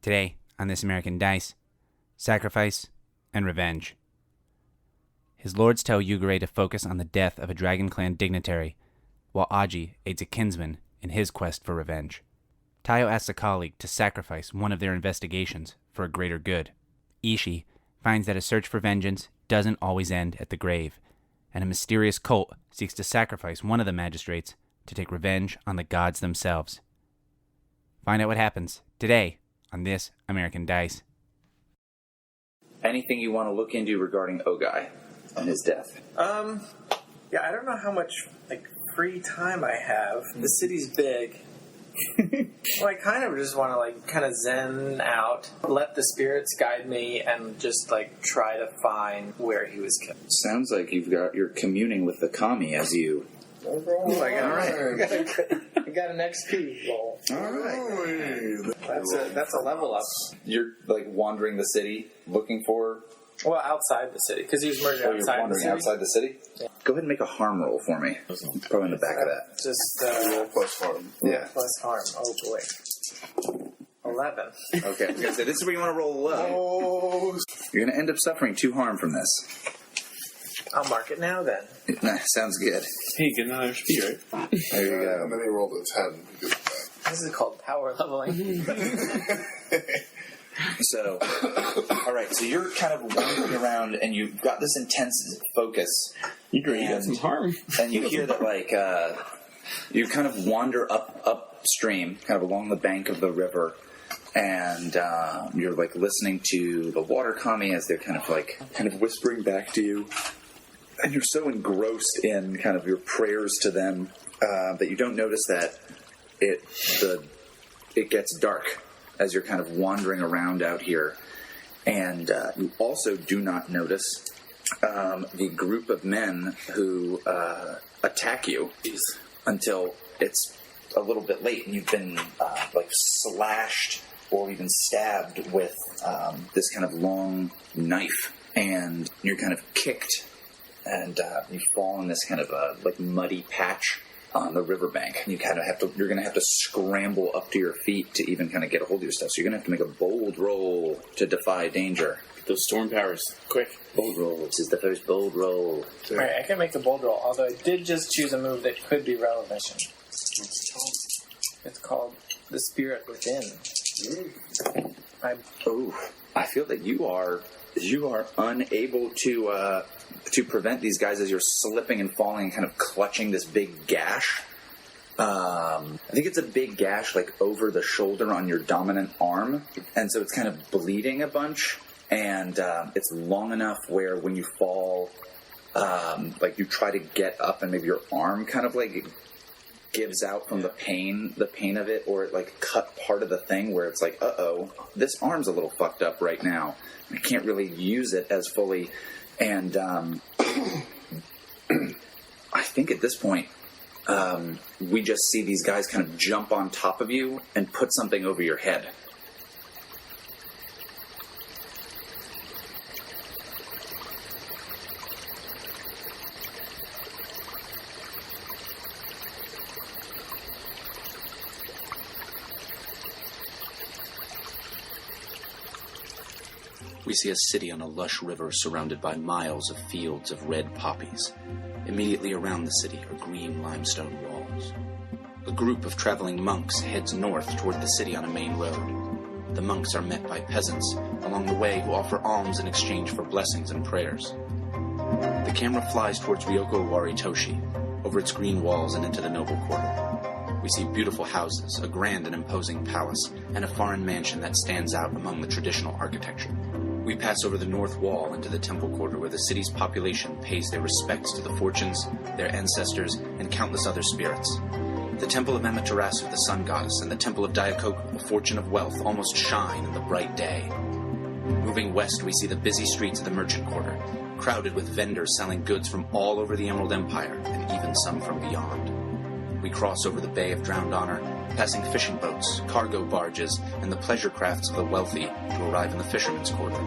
Today, on This American Dice, sacrifice and revenge. His lords tell Yugare to focus on the death of a Dragon Clan dignitary, while Aji aids a kinsman in his quest for revenge. Taiyo asks a colleague to sacrifice one of their investigations for a greater good. Ishi finds that a search for vengeance doesn't always end at the grave, and a mysterious cult seeks to sacrifice one of the magistrates to take revenge on the gods themselves. Find out what happens today on This American Dice. Anything you want to look into regarding Ogai and his death? Yeah, I don't know how much free time I have. The city's big. Well, I kind of just want to zen out, let the spirits guide me, and just try to find where he was killed. Sounds like you're communing with the kami as you. I got an XP roll. All right. That's a level up. You're wandering the city looking for. Well, outside the city, because he was murdered outside the city. You're wandering outside the city? Yeah. Go ahead and make a harm roll for me. Probably in the back of that. Just roll plus harm. Yeah. Plus harm. Oh boy. 11. Okay, I was going to say, this is where you want to roll low. Oh. You're going to end up suffering 2 harm from this. I'll mark it now then. Sounds good. Hey, get another HP, right? There you go. And then he rolled a 10 because of that. This is called power leveling. So, alright, so you're kind of wandering around and you've got this intense focus. You got some harm. And you hear that, you kind of wander upstream, kind of along the bank of the river, and you're, listening to the water kami as they're kind of whispering back to you. And you're so engrossed in kind of your prayers to them that you don't notice that it gets dark as you're kind of wandering around out here. And you also do not notice the group of men who attack you until it's a little bit late and you've been slashed or even stabbed with this kind of long knife, and you're kind of kicked and you fall in this kind of muddy patch on the riverbank. You kind of you're going to have to scramble up to your feet to even kind of get a hold of your stuff. So you're going to have to make a bold roll to defy danger. Those storm powers, quick. Bold roll. This is the first bold roll. Alright, I can make a bold roll, although I did just choose a move that could be relevant. It's called the Spirit Within. I feel that you are unable to prevent these guys as you're slipping and falling and kind of clutching this big gash. I think it's a big gash over the shoulder on your dominant arm, and so it's kind of bleeding a bunch, and it's long enough where when you fall, you try to get up and maybe your arm kind of gives out from the pain of it, or it cut part of the thing where it's uh-oh, this arm's a little fucked up right now. I can't really use it as fully. And I think at this point, we just see these guys kind of jump on top of you and put something over your head. We see a city on a lush river surrounded by miles of fields of red poppies. Immediately around the city are green limestone walls. A group of traveling monks heads north toward the city on a main road. The monks are met by peasants along the way who offer alms in exchange for blessings and prayers. The camera flies towards Ryoko Owari Toshi, over its green walls and into the noble quarter. We see beautiful houses, a grand and imposing palace, and a foreign mansion that stands out among the traditional architecture. We pass over the north wall into the temple quarter where the city's population pays their respects to the fortunes, their ancestors, and countless other spirits. The temple of Amaterasu, the sun goddess, and the temple of Daikoku, the fortune of wealth, almost shine in the bright day. Moving west, we see the busy streets of the merchant quarter, crowded with vendors selling goods from all over the Emerald Empire, and even some from beyond. We cross over the Bay of Drowned Honor, passing fishing boats, cargo barges, and the pleasure crafts of the wealthy to arrive in the Fisherman's quarter.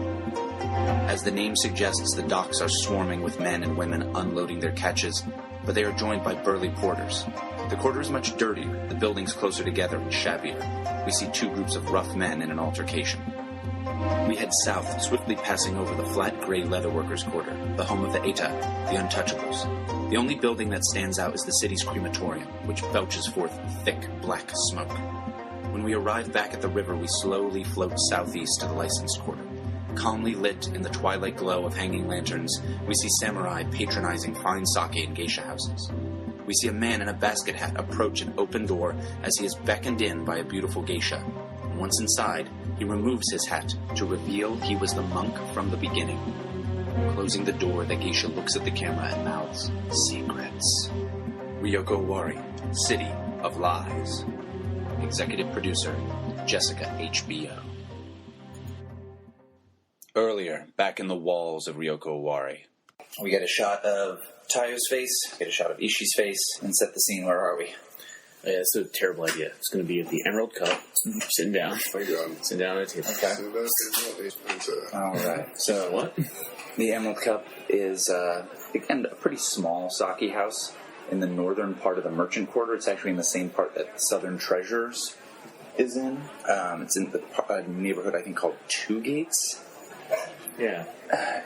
As the name suggests, the docks are swarming with men and women unloading their catches, but they are joined by burly porters. The quarter is much dirtier, the buildings closer together and shabbier. we see two groups of rough men in an altercation. We head south, swiftly passing over the flat gray leatherworkers' quarter, the home of the Eta, the Untouchables. The only building that stands out is the city's crematorium, which belches forth thick, black smoke. When we arrive back at the river, we slowly float southeast to the licensed quarter. Calmly lit in the twilight glow of hanging lanterns, we see samurai patronizing fine sake and geisha houses. We see a man in a basket hat approach an open door as he is beckoned in by a beautiful geisha. Once inside, he removes his hat to reveal he was the monk from the beginning. Closing the door, the geisha looks at the camera and mouths, "Secrets." Ryoko Owari, City of Lies. Executive Producer, Jessica HBO. Earlier, back in the walls of Ryoko Owari. We get a shot of Taiyo's face, get a shot of Ishi's face, and set the scene. Where are we? Yeah, it's a terrible idea. It's going to be at the Emerald Cup, sitting down. My God. Sitting down at a table. Okay. Alright, so What? the Emerald Cup is, again, a pretty small sake house in the northern part of the merchant quarter. It's actually in the same part that Southern Treasures is in. It's in the neighborhood, I think, called Two Gates. Yeah.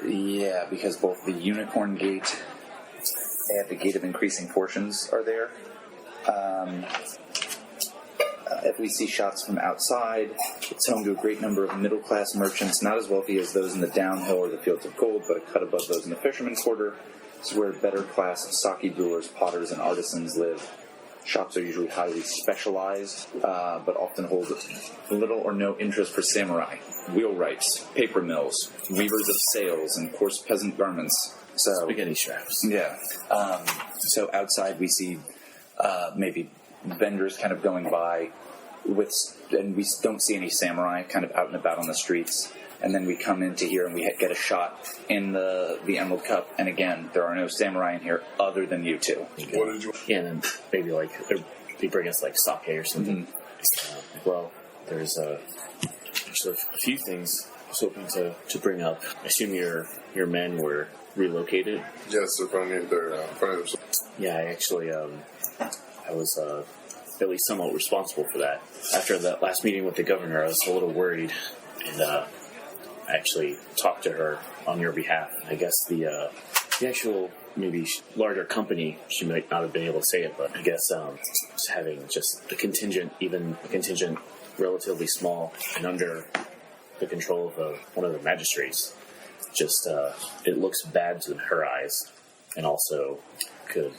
Yeah, because both the Unicorn Gate and the Gate of Increasing Fortunes are there. If we see shots from outside, it's home to a great number of middle-class merchants, not as wealthy as those in the downhill or the Fields of Gold, but a cut above those in the Fisherman Quarter. This is where better-class sake brewers, potters, and artisans live. Shops are usually highly specialized, but often hold little or no interest for samurai, wheelwrights, paper mills, weavers of sails, and coarse peasant garments. So, Spaghetti straps. yeah. So outside we see maybe vendors kind of going by and we don't see any samurai kind of out and about on the streets. And then we come into here and we get a shot in the Emerald Cup. And again, there are no samurai in here other than you two. What did you... Yeah, and then maybe like they bring us like sake or something. Well, there's a few things I was hoping to bring up. I assume your men were relocated. Yes, they're finding their... Yeah, I actually I was at least somewhat responsible for that. After that last meeting with the governor, I was a little worried, and I actually talked to her on your behalf. I guess the actual maybe larger company, she might not have been able to say it, but I guess just having just a contingent relatively small and under the control of one of the magistrates, just it looks bad to her eyes, and also could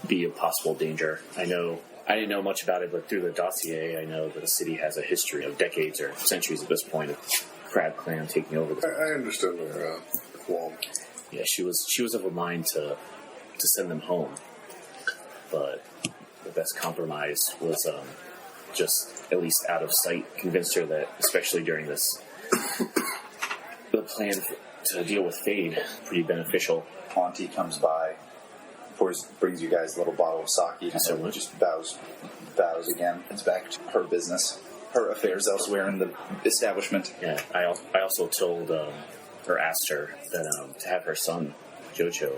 be a possible danger. I didn't know much about it, but through the dossier, I know that the city has a history of decades or centuries at this point of Crab Clan taking over. I understand their qualm. Yeah, she was of a mind to send them home, but the best compromise was just at least out of sight. Convinced her that, especially during this, the plan to deal with Fade pretty beneficial. Auntie comes by, brings you guys a little bottle of sake, and so just bows again. It's back to her business, her affairs elsewhere in the establishment. Yeah, I also told asked her that to have her son Jojo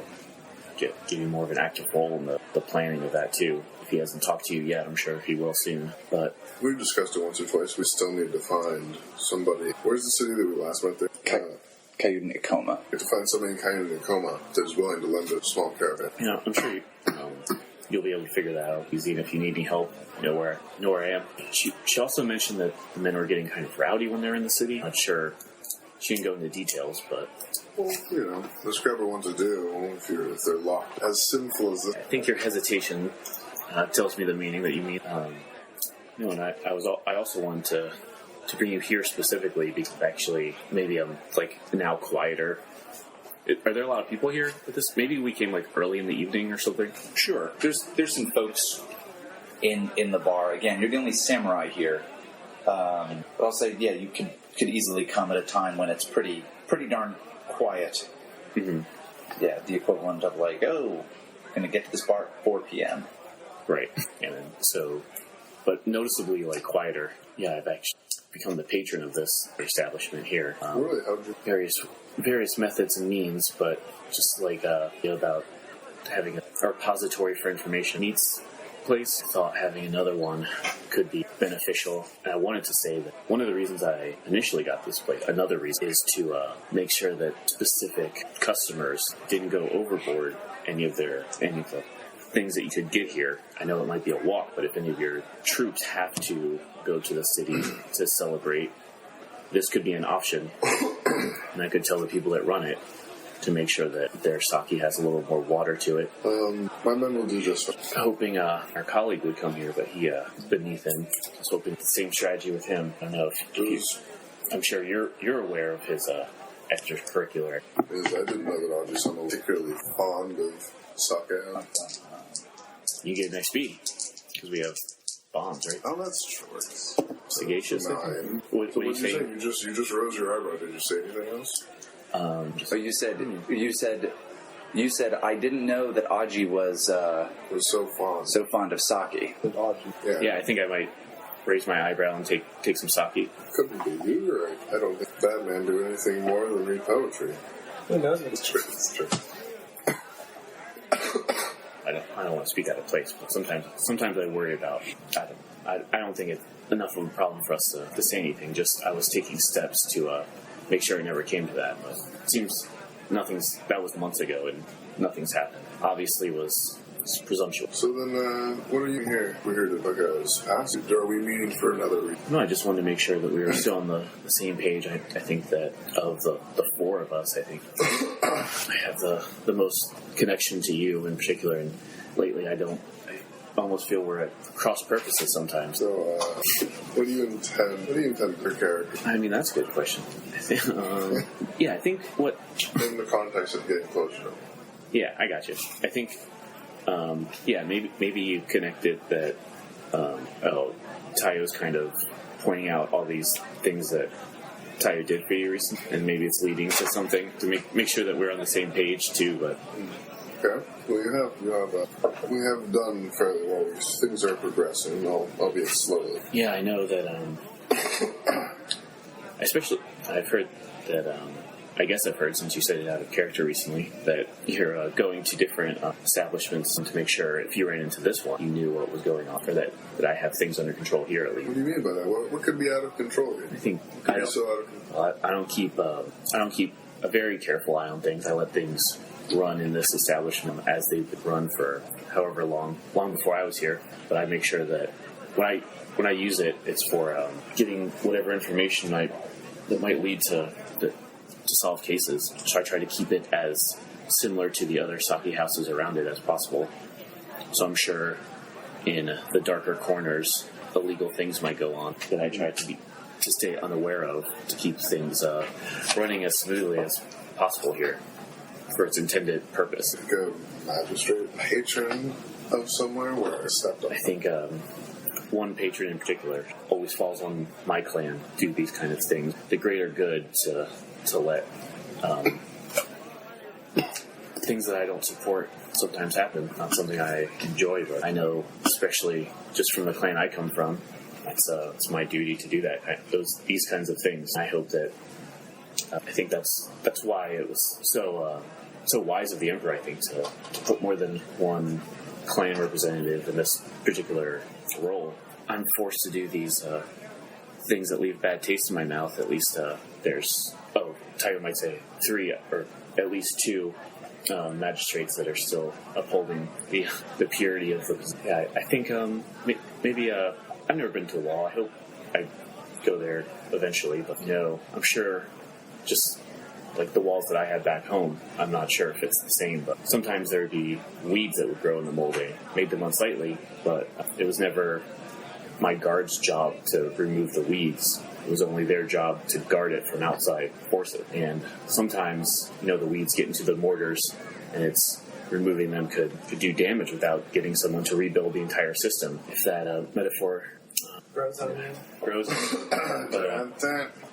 give you more of an active role in the planning of that too. If he hasn't talked to you yet, I'm sure he will soon. But we've discussed it once or twice. We still need to find somebody. Where's the city that we last met there? Kayuden Ikoma. We have to find somebody in Kayuden Ikoma that is willing to lend a small caravan. Yeah, I'm sure you'll be able to figure that out easy. And if you need any help, you know where I am. She also mentioned that the men were getting kind of rowdy when they're in the city. Not sure. She didn't go into details, but... Well, describe what to do if they're locked. As sinful as this. I think your hesitation tells me the meaning that you mean. And I also wanted to bring you here specifically because actually maybe I'm like now quieter. Are there a lot of people here at this? Maybe we came like early in the evening or something. Sure. There's some folks in the bar. Again, you're the only samurai here. But I'll say, yeah, you could easily come at a time when it's pretty darn quiet. Mm-hmm. Yeah, the equivalent of like, oh, gonna get to this bar at 4 p.m. Right. And then, but noticeably like quieter. Yeah, I've actually become the patron of this establishment here. Really? How'd you... Various methods and means, but just like about having a repository for information needs place. I thought having another one could be beneficial. And I wanted to say that one of the reasons I initially got this place, another reason, is to make sure that specific customers didn't go overboard any of the things that you could get here. I know it might be a walk, but if any of your troops have to go to the city to celebrate, this could be an option. And I could tell the people that run it to make sure that their sake has a little more water to it. My men will do just fine. Hoping our colleague would come here, but he beneath him. I was hoping the same strategy with him. I don't know if I'm sure you're aware of his extracurricular. I didn't know that Audrey's particularly fond of sake. You get an XP because we have bombs, right? Oh, that's short. Sagacious. 9. What do you say? think? You just rose your eyebrow. Did you say anything else? So you said I didn't know that Aji was so fond of sake. Yeah, I think I might raise my eyebrow and take some sake. Couldn't be you, right? I don't think Batman do anything more than read poetry. Who knows? It's true. I don't want to speak out of place, but sometimes I worry about. I don't think it's enough of a problem for us to say anything. Just I was taking steps to make sure it never came to that. But it seems that was months ago, and nothing's happened. Obviously, was presumptuous. So then, what are you here? We're here to look at us. Are we meeting for another reason? No, I just wanted to make sure that we were still on the same page. I think that of the four of us, I think I have the most connection to you in particular, and lately I almost feel we're at cross purposes sometimes. So, what do you intend per character? I mean, that's a good question. Yeah, I think what... In the context of getting closer. Yeah, I got you. I think, maybe you connected that, Taiyo's kind of pointing out all these things that Taiyo did for you recently, and maybe it's leading to something to make sure that we're on the same page too, but... Okay. Well, we have done fairly well. Things are progressing, albeit slowly. Yeah, I know that, especially, I've heard that, I guess I've heard, since you said it out of character recently, that you're going to different establishments to make sure if you ran into this one, you knew what was going on, or that I have things under control here at least. What do you mean by that? What could be out of control here? I think I don't keep a very careful eye on things. I let things run in this establishment as they would run for however long before I was here. But I make sure that when I use it, it's for getting whatever information that might lead to solve cases. So I try to keep it as similar to the other sake houses around it as possible. So I'm sure in the darker corners, illegal things might go on that I try to stay unaware of to keep things running as smoothly as possible here for its intended purpose. Like a magistrate patron of somewhere where I stepped up. I think one patron in particular always falls on my clan to do these kind of things. The greater good to let things that I don't support sometimes happen. Not something I enjoy, but I know, especially just from the clan I come from, it's my duty to do that. These kinds of things. I hope that. I think that's why it was so wise of the Emperor, I think, to put more than one clan representative in this particular role. I'm forced to do these things that leave bad taste in my mouth. At least there's, Taiyo might say 3 or at least 2 magistrates that are still upholding the purity of the. Yeah, I think maybe I've never been to the wall. I hope I go there eventually, but I'm sure just like the walls that I had back home, I'm not sure if it's the same, but sometimes there would be weeds that would grow in the mold. They made them unsightly, but it was never my guard's job to remove the weeds. It was only their job to guard it from outside forces. And sometimes, the weeds get into the mortars, and it's removing them could do damage without getting someone to rebuild the entire system. If that metaphor Grows on me. grows.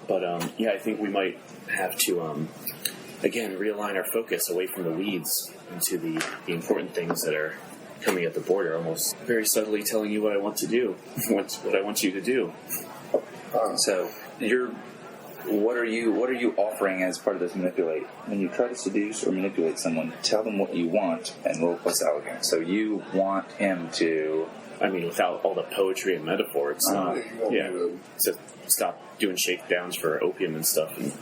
But I think we might have to, again, realign our focus away from the weeds into the important things that are coming at the border, almost very subtly telling you what I want to do, what I want you to do. So what are you offering as part of this manipulate? When you try to seduce or manipulate someone, tell them what you want and roll plus elegance. So you want him to I mean, without all the poetry and metaphor, it's not. You won't Yeah. need them. So stop doing shakedowns for opium and stuff, and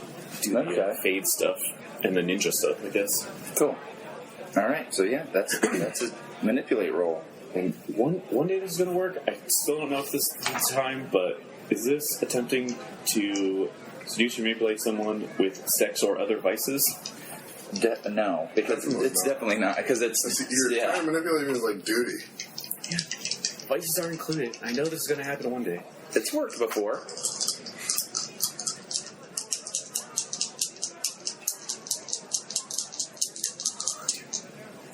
do the fade stuff and the ninja stuff, I guess. Cool. All right. So yeah, that's a manipulate roll. And one day this is going to work. I still don't know if this is the time, but is this attempting to seduce or manipulate someone with sex or other vices? No, because it's definitely not. Because You're trying to manipulate me with, like, duty. Yeah. Vices are included. I know this is going to happen one day. It's worked before.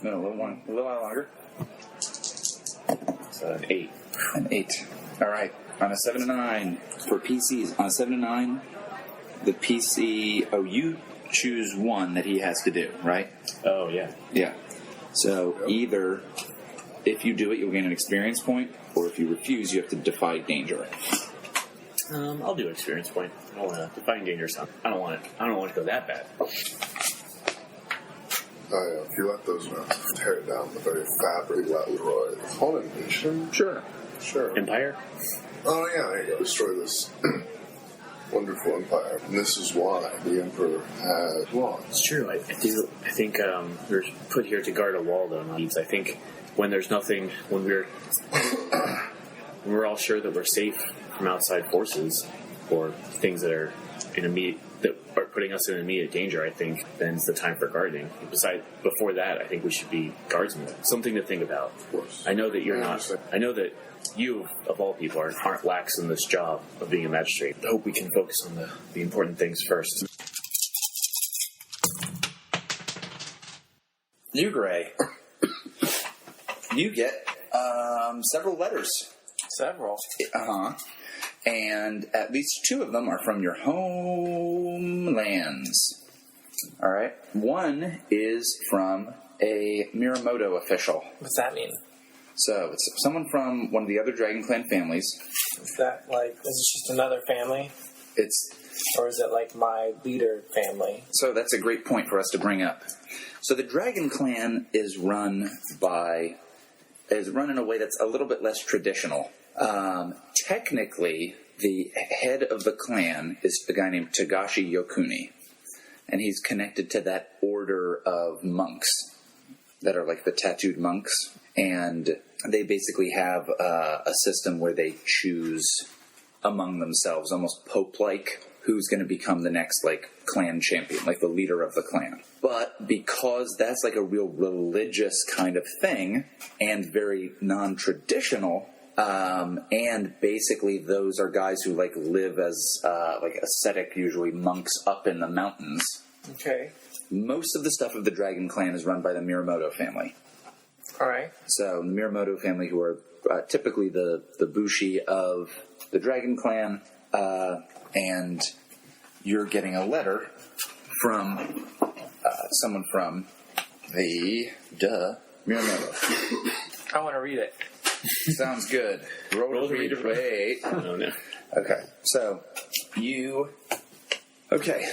No, a little while longer. It's an 8. An 8. All right. On a 7 to 9 for PCs. On a 7 to 9, the PC. Oh, you choose one that he has to do, right? Oh, yeah. Yeah. So either if you do it, you'll gain an experience point, or if you refuse, you have to defy danger. I'll do experience point. I don't want to define danger sound. I don't want it to go that bad. If you let those mountains tear down the very fabric that Leroy. Call it a nation? Sure. Sure. Empire? Oh, yeah, there you go. Destroy this wonderful empire. And this is why the Emperor has lost. It's true. I think we're put here to guard a wall, though. I think when there's nothing, when we're all sure that we're safe from outside forces or things that are that are putting us in immediate danger, I think then's the time for guarding. Before that, I think we should be guardsmen. Something to think about. Of course. I know that you're not. I know that you, of all people, aren't lax in this job of being a magistrate. I hope we can focus on the important things first. Yugare, you get several letters. Several. Uh-huh. And at least 2 of them are from your homelands. All right. One is from a Miramoto official. What's that mean? So it's someone from one of the other Dragon Clan families. Is that like, is it just another family? Or is it like my leader family? So that's a great point for us to bring up. So the Dragon Clan is run in a way that's a little bit less traditional. Technically, the head of the clan is a guy named Tagashi Yokuni, and he's connected to that order of monks that are like the tattooed monks, and they basically have a system where they choose among themselves, almost pope-like, who's going to become the next like clan champion, like the leader of the clan. But because that's like a real religious kind of thing and very non-traditional, and basically those are guys who like live as like ascetic, usually monks up in the mountains. Okay. Most of the stuff of the Dragon Clan is run by the Miramoto family. All right. So the Miramoto family, who are typically the Bushi of the Dragon Clan, and you're getting a letter from someone from the Miramoto. I want to read it. Sounds good. Roll to read. Wait. Oh, no. Okay. So you. Okay.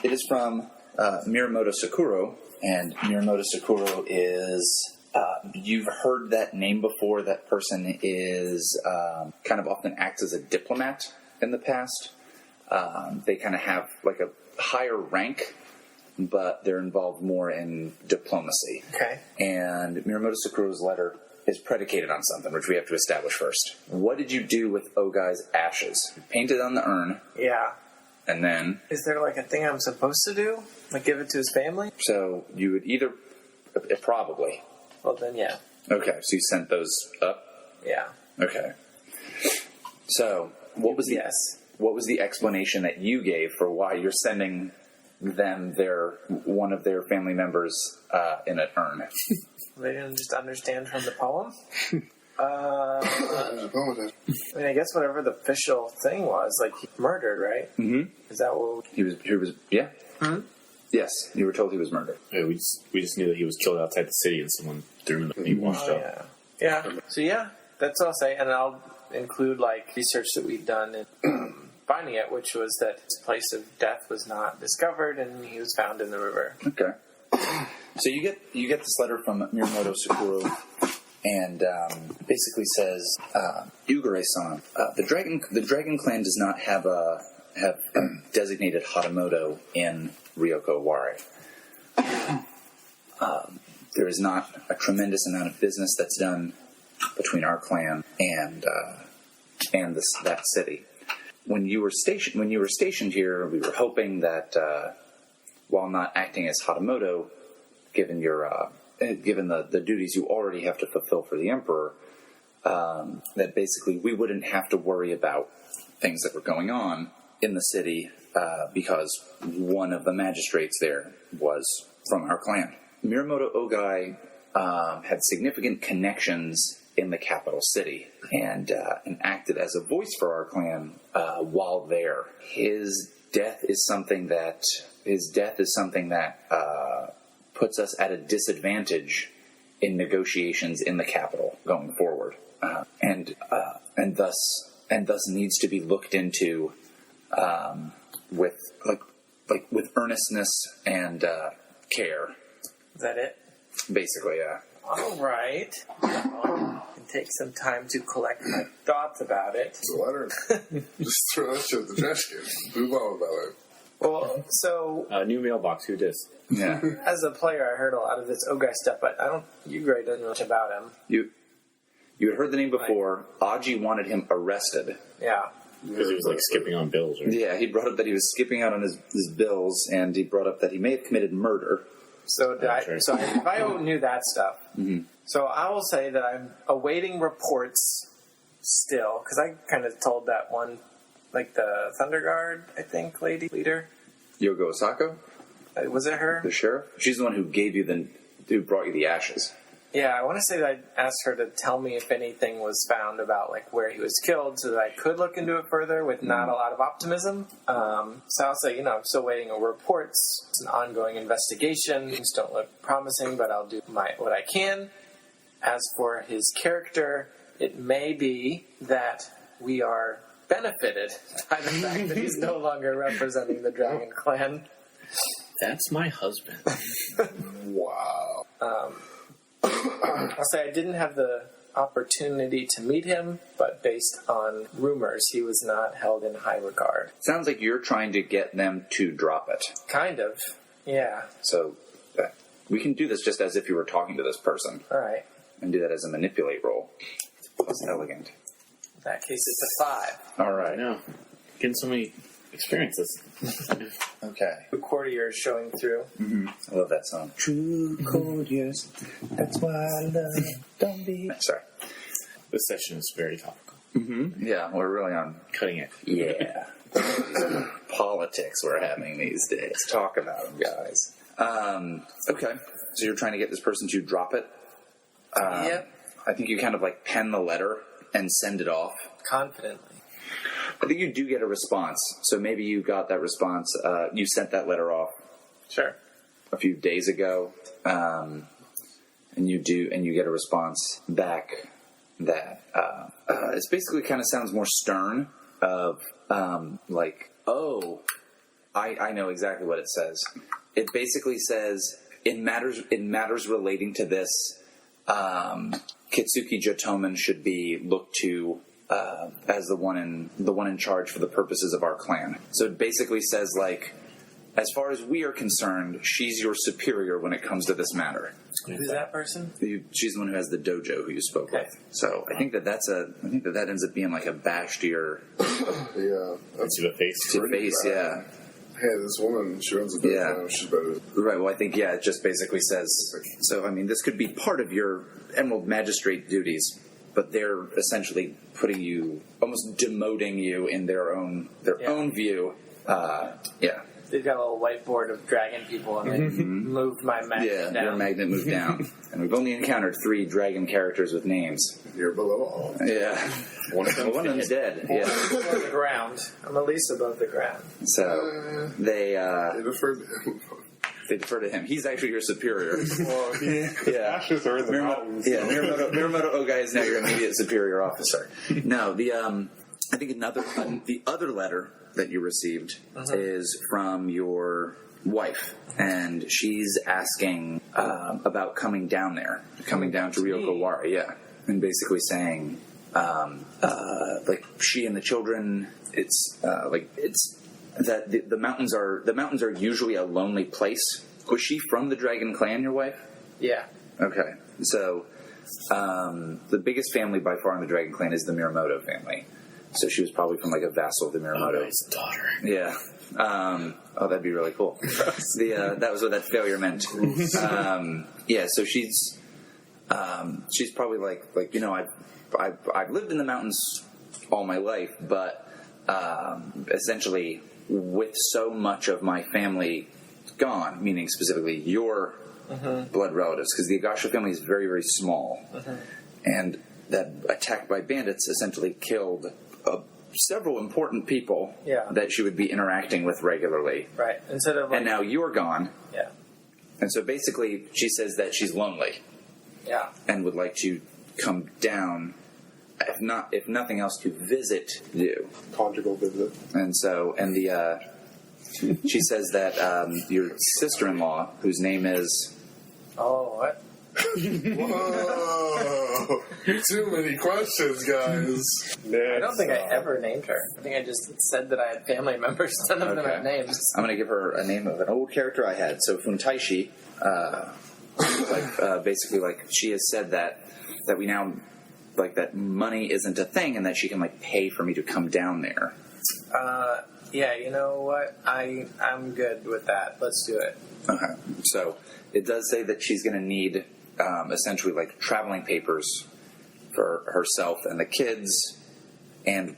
It is from Miramoto Sakuro, and Miramoto Sakuro is. You've heard that name before. That person is kind of often acts as a diplomat in the past. They kind of have like a higher rank, but they're involved more in diplomacy. Okay. And Miramoto Sakuro's letter is predicated on something, which we have to establish first. What did you do with Ogai's ashes? You painted on the urn, Yeah. and then... Is there like a thing I'm supposed to do? Like give it to his family? So you would either... Probably. Well, then, yeah. Okay, so you sent those up? Yeah. Okay. So, what was the explanation that you gave for why you're sending them one of their family members in an urn? They didn't just understand from the poem? I mean, I guess whatever the official thing was, like, he murdered, right? Mm-hmm. Is that what... He was yeah? Hmm? Yes, you were told he was murdered. Yeah, we just knew that he was killed outside the city and someone threw him in the he washed up. Yeah. Yeah. So, yeah, that's all I'll say. And I'll include, like, research that we've done in finding it, which was that his place of death was not discovered and he was found in the river. Okay. So you get this letter from Miramoto Sakuro, and basically says, Yugare-san, the Dragon Clan does not have designated Hatamoto in Ryoko Owari. There is not a tremendous amount of business that's done between our clan and that city. When you were stationed here, we were hoping that while not acting as Hatamoto, given the duties you already have to fulfill for the Emperor, that basically we wouldn't have to worry about things that were going on in the city because one of the magistrates there was from our clan. Miyamoto Ogai had significant connections in the capital city and acted as a voice for our clan while there. His death is something that puts us at a disadvantage in negotiations in the capital going forward, and thus needs to be looked into with earnestness and care. Is that it? Basically, yeah. All right. I can take some time to collect my thoughts about it. It's a letter. Just throw that shit in the trash can. Move on about it. Well, so New mailbox. Who dis? Yeah. as a player, I heard a lot of this Ogai stuff, but Yugare doesn't know much about him. You had heard the name before. Aji wanted him arrested. Yeah. Because he was like skipping on bills, right? Yeah, he brought up that he was skipping out on his bills, and he brought up that he may have committed murder. So if I knew that stuff, so I will say that I'm awaiting reports still, because I kind of told that one, like the Thunder Guard, I think, leader. Yogo Osako? Was it her? The sheriff? She's the one who who brought you the ashes. Yeah, I want to say that I asked her to tell me if anything was found about like where he was killed, so that I could look into it further with not a lot of optimism. So I'll say, I'm still waiting on reports. It's an ongoing investigation. Things don't look promising, but I'll do what I can. As for his character, it may be that we are benefited by the fact that he's no longer representing the Dragon Clan. That's my husband. Wow. I'll say I didn't have the opportunity to meet him, but based on rumors, he was not held in high regard. Sounds like you're trying to get them to drop it. Kind of, yeah. So we can do this just as if you were talking to this person. All right. And do that as a manipulate roll. Plus elegant. In that case, it's a 5. All I right. know. Getting so many experiences. Okay. The courtier showing through. I love that song. True courtiers, that's why I love. Don't be. Sorry. This session is very topical. Yeah, we're really on. Cutting it. Yeah. Politics we're having these days. Talk about them, guys. Okay. So you're trying to get this person to drop it? Yep. I think you kind of like pen the letter and send it off. Confidently. I think you do get a response. So maybe you got that response. You sent that letter off Sure. a few days ago, and you get a response back that it basically kind of sounds more stern. Of like, oh, I know exactly what it says. It basically says in matters relating to this, Kitsuki Jotomen should be looked to as the one in charge for the purposes of our clan. So it basically says, like, as far as we are concerned, she's your superior when it comes to this matter. Who's that person? She's the one who has the dojo who you spoke with. So I think that ends up being like a bash to your Yeah. That's To the face. to face. Yeah. Hey, this woman, she runs a business Yeah. now. She's better. Right. Well, I think it just basically says. So I mean, this could be part of your Emerald Magistrate duties, but they're essentially putting you, almost demoting you in their own view. Yeah. They've got a little whiteboard of dragon people, and they moved my magnet down. Your magnet moved down, and we've only encountered 3 dragon characters with names. You're below all. Yeah. One of them's dead. Yeah. Above the ground. I'm at least above the ground. So they They deferred to him. they defer to him. He's actually your superior. Yeah. Ashes are in the mountains. Yeah, Miyamoto Ogai is now your immediate superior officer. No, I think the other letter that you received is from your wife, and she's asking about coming down there, coming down to Ryoko Owari, yeah, and basically saying, like she and the children, it's that the mountains are usually a lonely place. Was she from the Dragon Clan, your wife? Yeah. Okay, so the biggest family by far in the Dragon Clan is the Miramoto family. So she was probably from like a vassal of the Miramoto. His daughter. Yeah. Oh, that'd be really cool. That was what that failure meant. Yeah. So she's probably like I've lived in the mountains all my life, but essentially with so much of my family gone, meaning specifically your blood relatives, because the Agasha family is very, very small, and that attack by bandits essentially killed several important people that she would be interacting with regularly. Right. Instead of and now you're gone. Yeah. And so basically she says that she's lonely. Yeah. And would like to come down, if nothing else, to visit you. Conjugal visit. And so, she says that your sister-in-law, whose name is... Oh, what? Whoa! Too many questions, guys. I don't think I ever named her. I think I just said that I had family members. None of them had names. I'm going to give her a name of an old character I had. So Funtaishi, basically, like, she has said that we now, like, that money isn't a thing and that she can, like, pay for me to come down there. Yeah, you know what? I'm good with that. Let's do it. Okay. So it does say that she's going to need essentially like traveling papers for herself and the kids and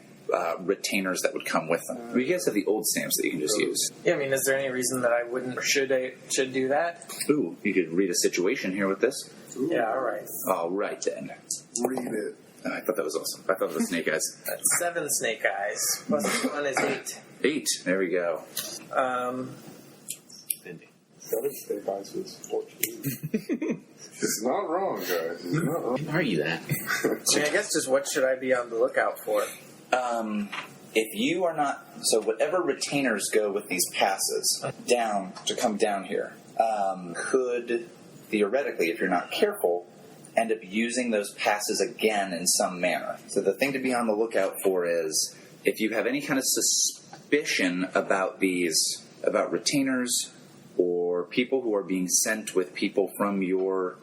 retainers that would come with them. You guys have the old stamps that you can just use. Yeah, I mean, is there any reason that I wouldn't or should do that? Ooh, you could read a situation here with this. Ooh. Yeah, all right. All right, then. Read it. Oh, I thought that was awesome. I thought it was Snake Eyes. That's 7 snake eyes. Plus 1 is 8. 8. There we go. 7 snake eyes is 14. It's not wrong, guys. It's not wrong. Are you that? I mean, I guess just what should I be on the lookout for? If you are not... So whatever retainers go with these passes down to come down here could, theoretically, if you're not careful, end up using those passes again in some manner. So the thing to be on the lookout for is if you have any kind of suspicion about retainers or people who are being sent with people from your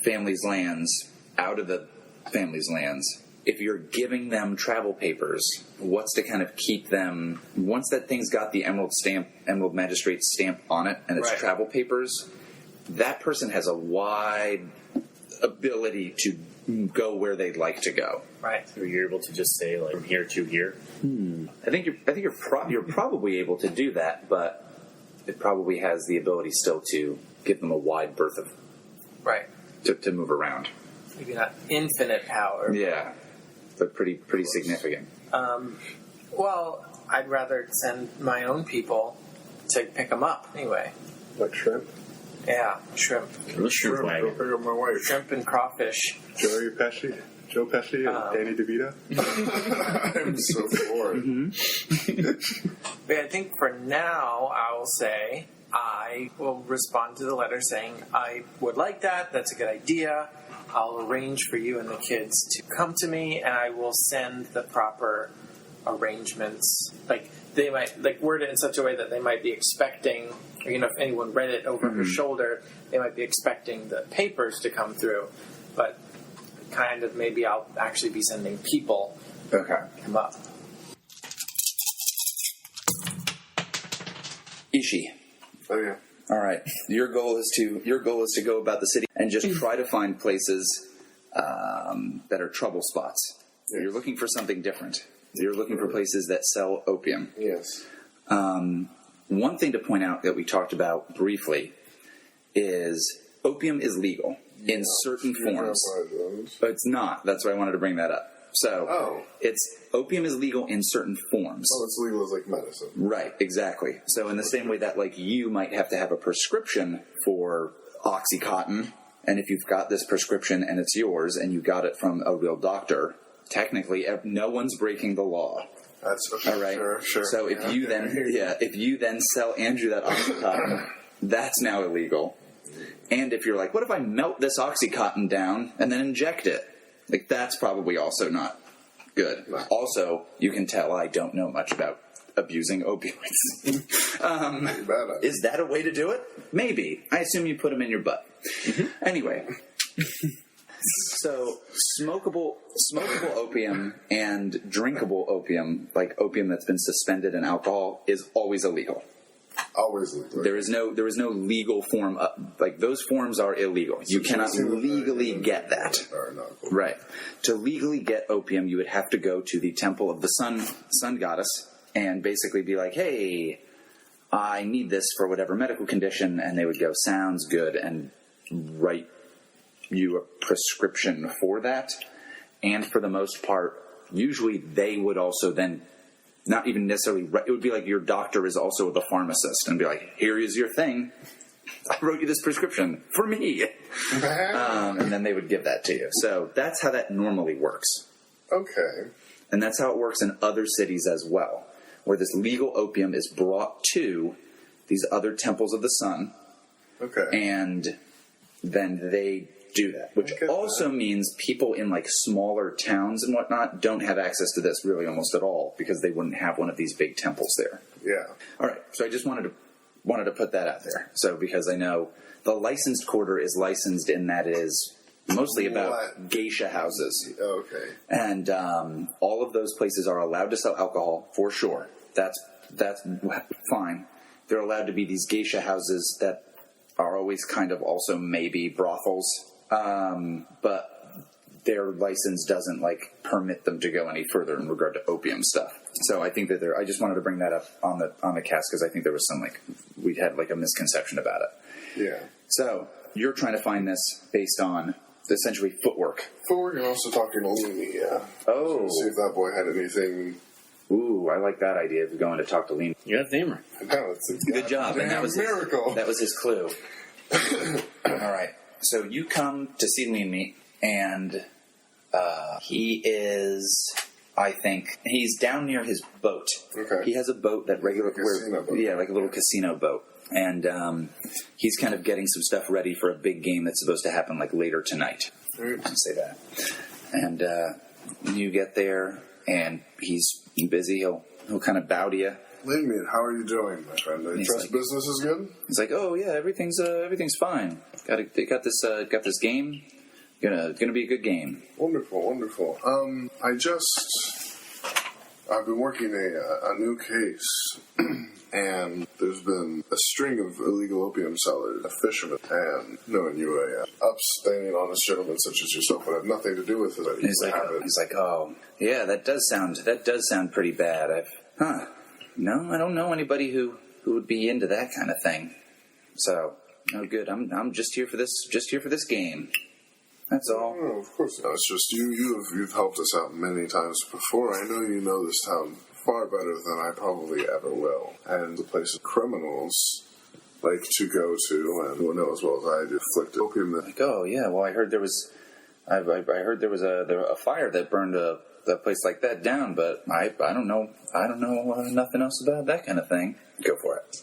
family's lands out of the family's lands, if you're giving them travel papers, what's to kind of keep them... Once that thing's got the Emerald Magistrates stamp on it and it's travel papers, that person has a wide ability to go where they'd like to go. Right. So you're able to just say, like, from here to here? I think you're probably able to do that, but it probably has the ability still to give them a wide berth of to move around. Maybe not infinite power. Yeah, but pretty significant. Well, I'd rather send my own people to pick them up anyway. Like shrimp? Yeah, shrimp. The shrimp Go wagon. pick up my wife. Shrimp and crawfish. Joe Pesci and Danny DeVito. I'm so bored. But I think for now, I will say I will respond to the letter saying I would like that. That's a good idea. I'll arrange for you and the kids to come to me, and I will send the proper arrangements. Like they might word it in such a way that they might be expecting. Or, if anyone read it over her shoulder, they might be expecting the papers to come through. But kind of maybe I'll actually be sending people to come up. Ishi. Oh yeah. All right. Your goal is to go about the city and just try to find places that are trouble spots. Yes. You're looking for something different. You're looking for places that sell opium. Yes. One thing to point out that we talked about briefly is opium is legal in certain forms. But it's not. That's why I wanted to bring that up. So, opium is legal in certain forms. Oh, it's legal as like medicine. Right, exactly. So in the same way that like you might have to have a prescription for Oxycontin, and if you've got this prescription and it's yours and you got it from a real doctor, technically no one's breaking the law. That's okay. All right. Sure. So if you then sell Andrew that Oxycontin, that's now illegal. And if you're like, what if I melt this Oxycontin down and then inject it? Like, that's probably also not good. No. Also, you can tell I don't know much about abusing opioids. Is that a way to do it? Maybe. I assume you put them in your butt. Anyway. So, smokable opium and drinkable opium, like opium that's been suspended in alcohol, is always illegal. Always illegal. There is no legal form. Like, those forms are illegal. You cannot legally get that. Right. To legally get opium, you would have to go to the temple of the sun goddess and basically be like, hey, I need this for whatever medical condition, and they would go, sounds good, and write you a prescription for that. And for the most part, usually they would also then not even necessarily, it would be like your doctor is also the pharmacist and be like, here is your thing. I wrote you this prescription for me. And then they would give that to you. So that's how that normally works. Okay. And that's how it works in other cities as well, where this legal opium is brought to these other temples of the sun. Okay. And then they do that, which also means people in like smaller towns and whatnot don't have access to this really almost at all because they wouldn't have one of these big temples there. Yeah. All right. So I just wanted to put that out there. So because I know the licensed quarter is licensed in that it is mostly about geisha houses. Okay. And all of those places are allowed to sell alcohol for sure. That's fine. They're allowed to be these geisha houses that are always kind of also maybe brothels. But their license doesn't like permit them to go any further in regard to opium stuff. So I think that I just wanted to bring that up on the cast because I think there was some we had a misconception about it. Yeah. So you're trying to find this based on essentially footwork. Footwork and also talking to Leamy, yeah. Oh. See if that boy had anything. Ooh, I like that idea of going to talk to Leamy. You got the name right. No, it's a Good job. And that was miracle. That was his clue. All right. So you come to see Leamy, and he is, I think, he's down near his boat. Okay. He has a boat that boat. Yeah, like a little casino boat. And he's kind of getting some stuff ready for a big game that's supposed to happen later tonight. I'll say that. And you get there, and he's busy. He'll kind of bow to you. Leamy, how are you doing, my friend? I trust business is good? He's like, oh yeah, everything's fine. Got this game. Gonna be a good game. Wonderful. I've been working a new case, and there's been a string of illegal opium sellers, a fisherman, and knowing you, a upstanding, honest gentleman such as yourself would have nothing to do with it. He's like, oh yeah, that does sound pretty bad. No, I don't know anybody who would be into that kind of thing. So, oh good, I'm just here for this game. That's all. No, of course not. It's just you've helped us out many times before. I know you know this town far better than I probably ever will. And the places criminals like to go to, and will know as well as I do, afflicted opium. Oh yeah, well I heard there was a fire that burned a place like that down, but I don't know nothing else about that kind of thing. Go for it.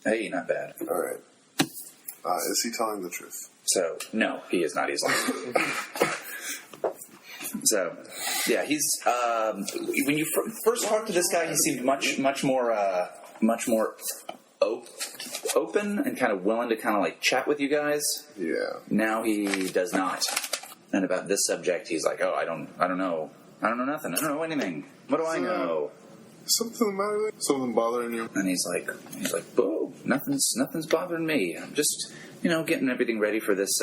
Hey, not bad. All right. Is he telling the truth? So, no, he is not. He's lying. So, yeah, he's when you first talked to this guy, he seemed much more open and kind of willing to kind of chat with you guys. Yeah. Now he does not. And about this subject, he's like, oh, I don't know nothing. I don't know anything. What do I know? Something the matter? Something bothering you? And he's like, boo, nothing's bothering me. I'm just, getting everything ready for this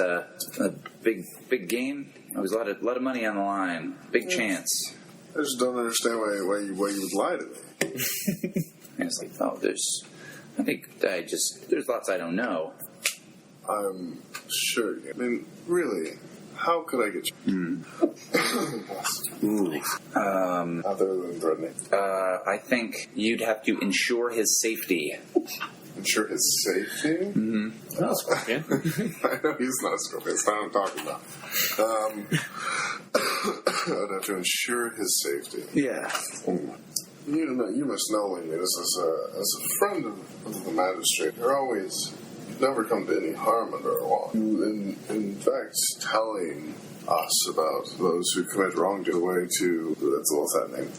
big game. There's a lot of money on the line. Big chance. I just don't understand why you would lie to me. And he's like, oh, there's lots I don't know. I'm sure. I mean, really, how could I get you? Ooh. Other than threatening. I think you'd have to ensure his safety. Ensure his safety? Mm-hmm. Oh, Scorpion. I know he's not a Scorpion. That's not what I'm talking about. I'd have to ensure his safety. Yeah. You must know, Lady, as a friend of the magistrate, you never come to any harm under our law. In fact, telling us about those who commit wrongdoing way to, what's that name?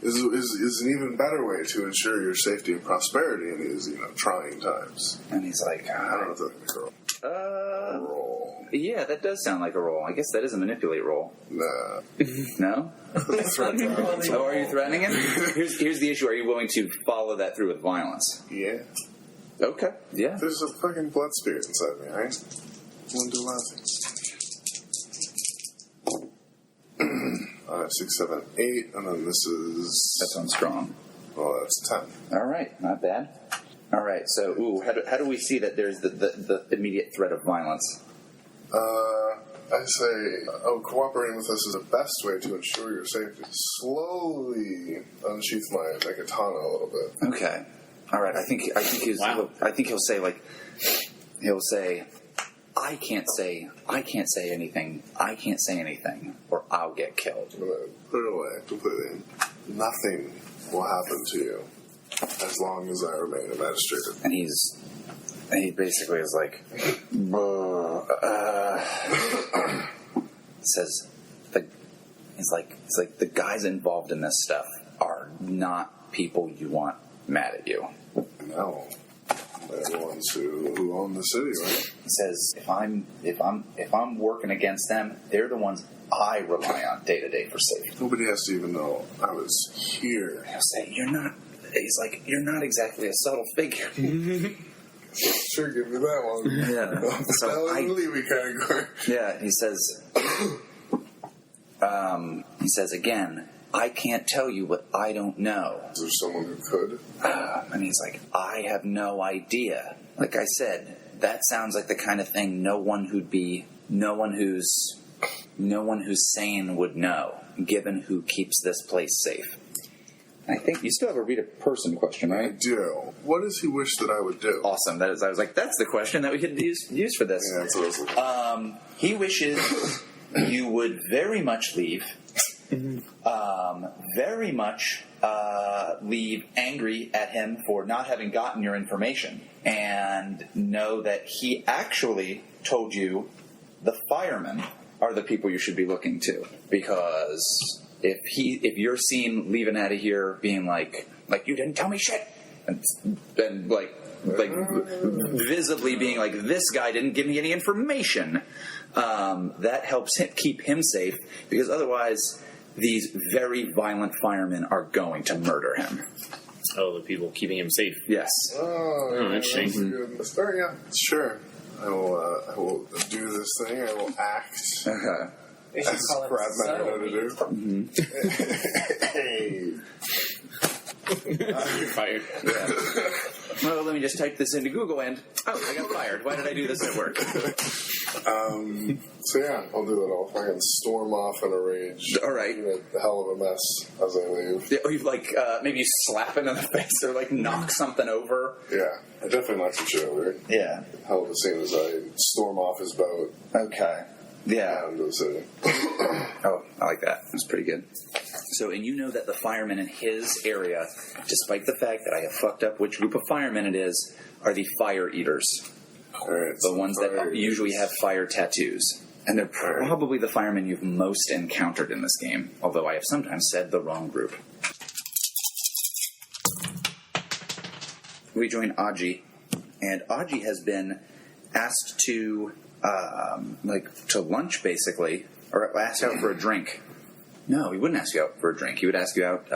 is an even better way to ensure your safety and prosperity in these, trying times. And he's like, I don't know if that's a girl. Roll. Yeah, that does sound like a roll. I guess that is a manipulate roll. Nah. No? Oh, are you threatening him? Here's the issue. Are you willing to follow that through with violence? Yeah. Okay. Yeah. There's a fucking blood spirit inside me, alright? Won't do lousy. 6, 7, 8, and then this is... That sounds strong. Well, that's 10. All right. Not bad. All right. So, how do we see that there's the immediate threat of violence? I say, cooperating with us is the best way to ensure your safety. Slowly unsheath my katana a little bit. Okay. All right. I think he'll say, I can't say anything, or I'll get killed. I'm gonna put it away completely. Nothing will happen to you as long as I remain a magistrate. And he basically is like, says, it's like the guys involved in this stuff are not people you want mad at you. No, they're the ones who own the city, right? He says, if I'm working against them, they're the ones I rely on day to day for safety. Nobody has to even know I was here. He'll say, you're not exactly a subtle figure. Sure, give me that one. Yeah. So leave me category. Yeah, he says again, I can't tell you what I don't know. Is there someone who could? And he's like, I have no idea. Like I said, that sounds like the kind of thing no one who's sane would know, given who keeps this place safe. I think you still have a read a person question, right? I do. What does he wish that I would do? Awesome. I was like, that's the question that we could use for this. Yeah, that's what I was looking for. He wishes you would very much leave. Very much leave angry at him for not having gotten your information, and know that he actually told you the firemen are the people you should be looking to, because if you're seen leaving out of here being like you didn't tell me shit, and like visibly being like, this guy didn't give me any information, that helps keep him safe, because otherwise these very violent firemen are going to murder him. Oh, the people keeping him safe. Yes. Oh, interesting. That's good. Yeah, sure. I will do this thing. I will act. They should As call it crab men know subtle. to do. Hey. You're fired. Yeah. Well, let me just type this into Google and, I got fired. Why did I do this at work? So yeah, I'll do that. I'll fucking storm off in a rage. All right. A hell of a mess as I leave. Yeah, or you maybe you slap him in the face or knock something over. Yeah, I definitely knocked some shit over. Yeah. Hell of a scene as I storm off his boat. Okay. Yeah. Out into the city. Oh, I like that. That's pretty good. So, and you know that the firemen in his area, despite the fact that I have fucked up which group of firemen it is, are the fire eaters. All right, The ones that usually have fire tattoos. And they're probably the firemen you've most encountered in this game, although I have sometimes said the wrong group. We join Aji, and Aji has been asked to lunch, basically, or asked out for a drink. No, he wouldn't ask you out for a drink. He would ask you out,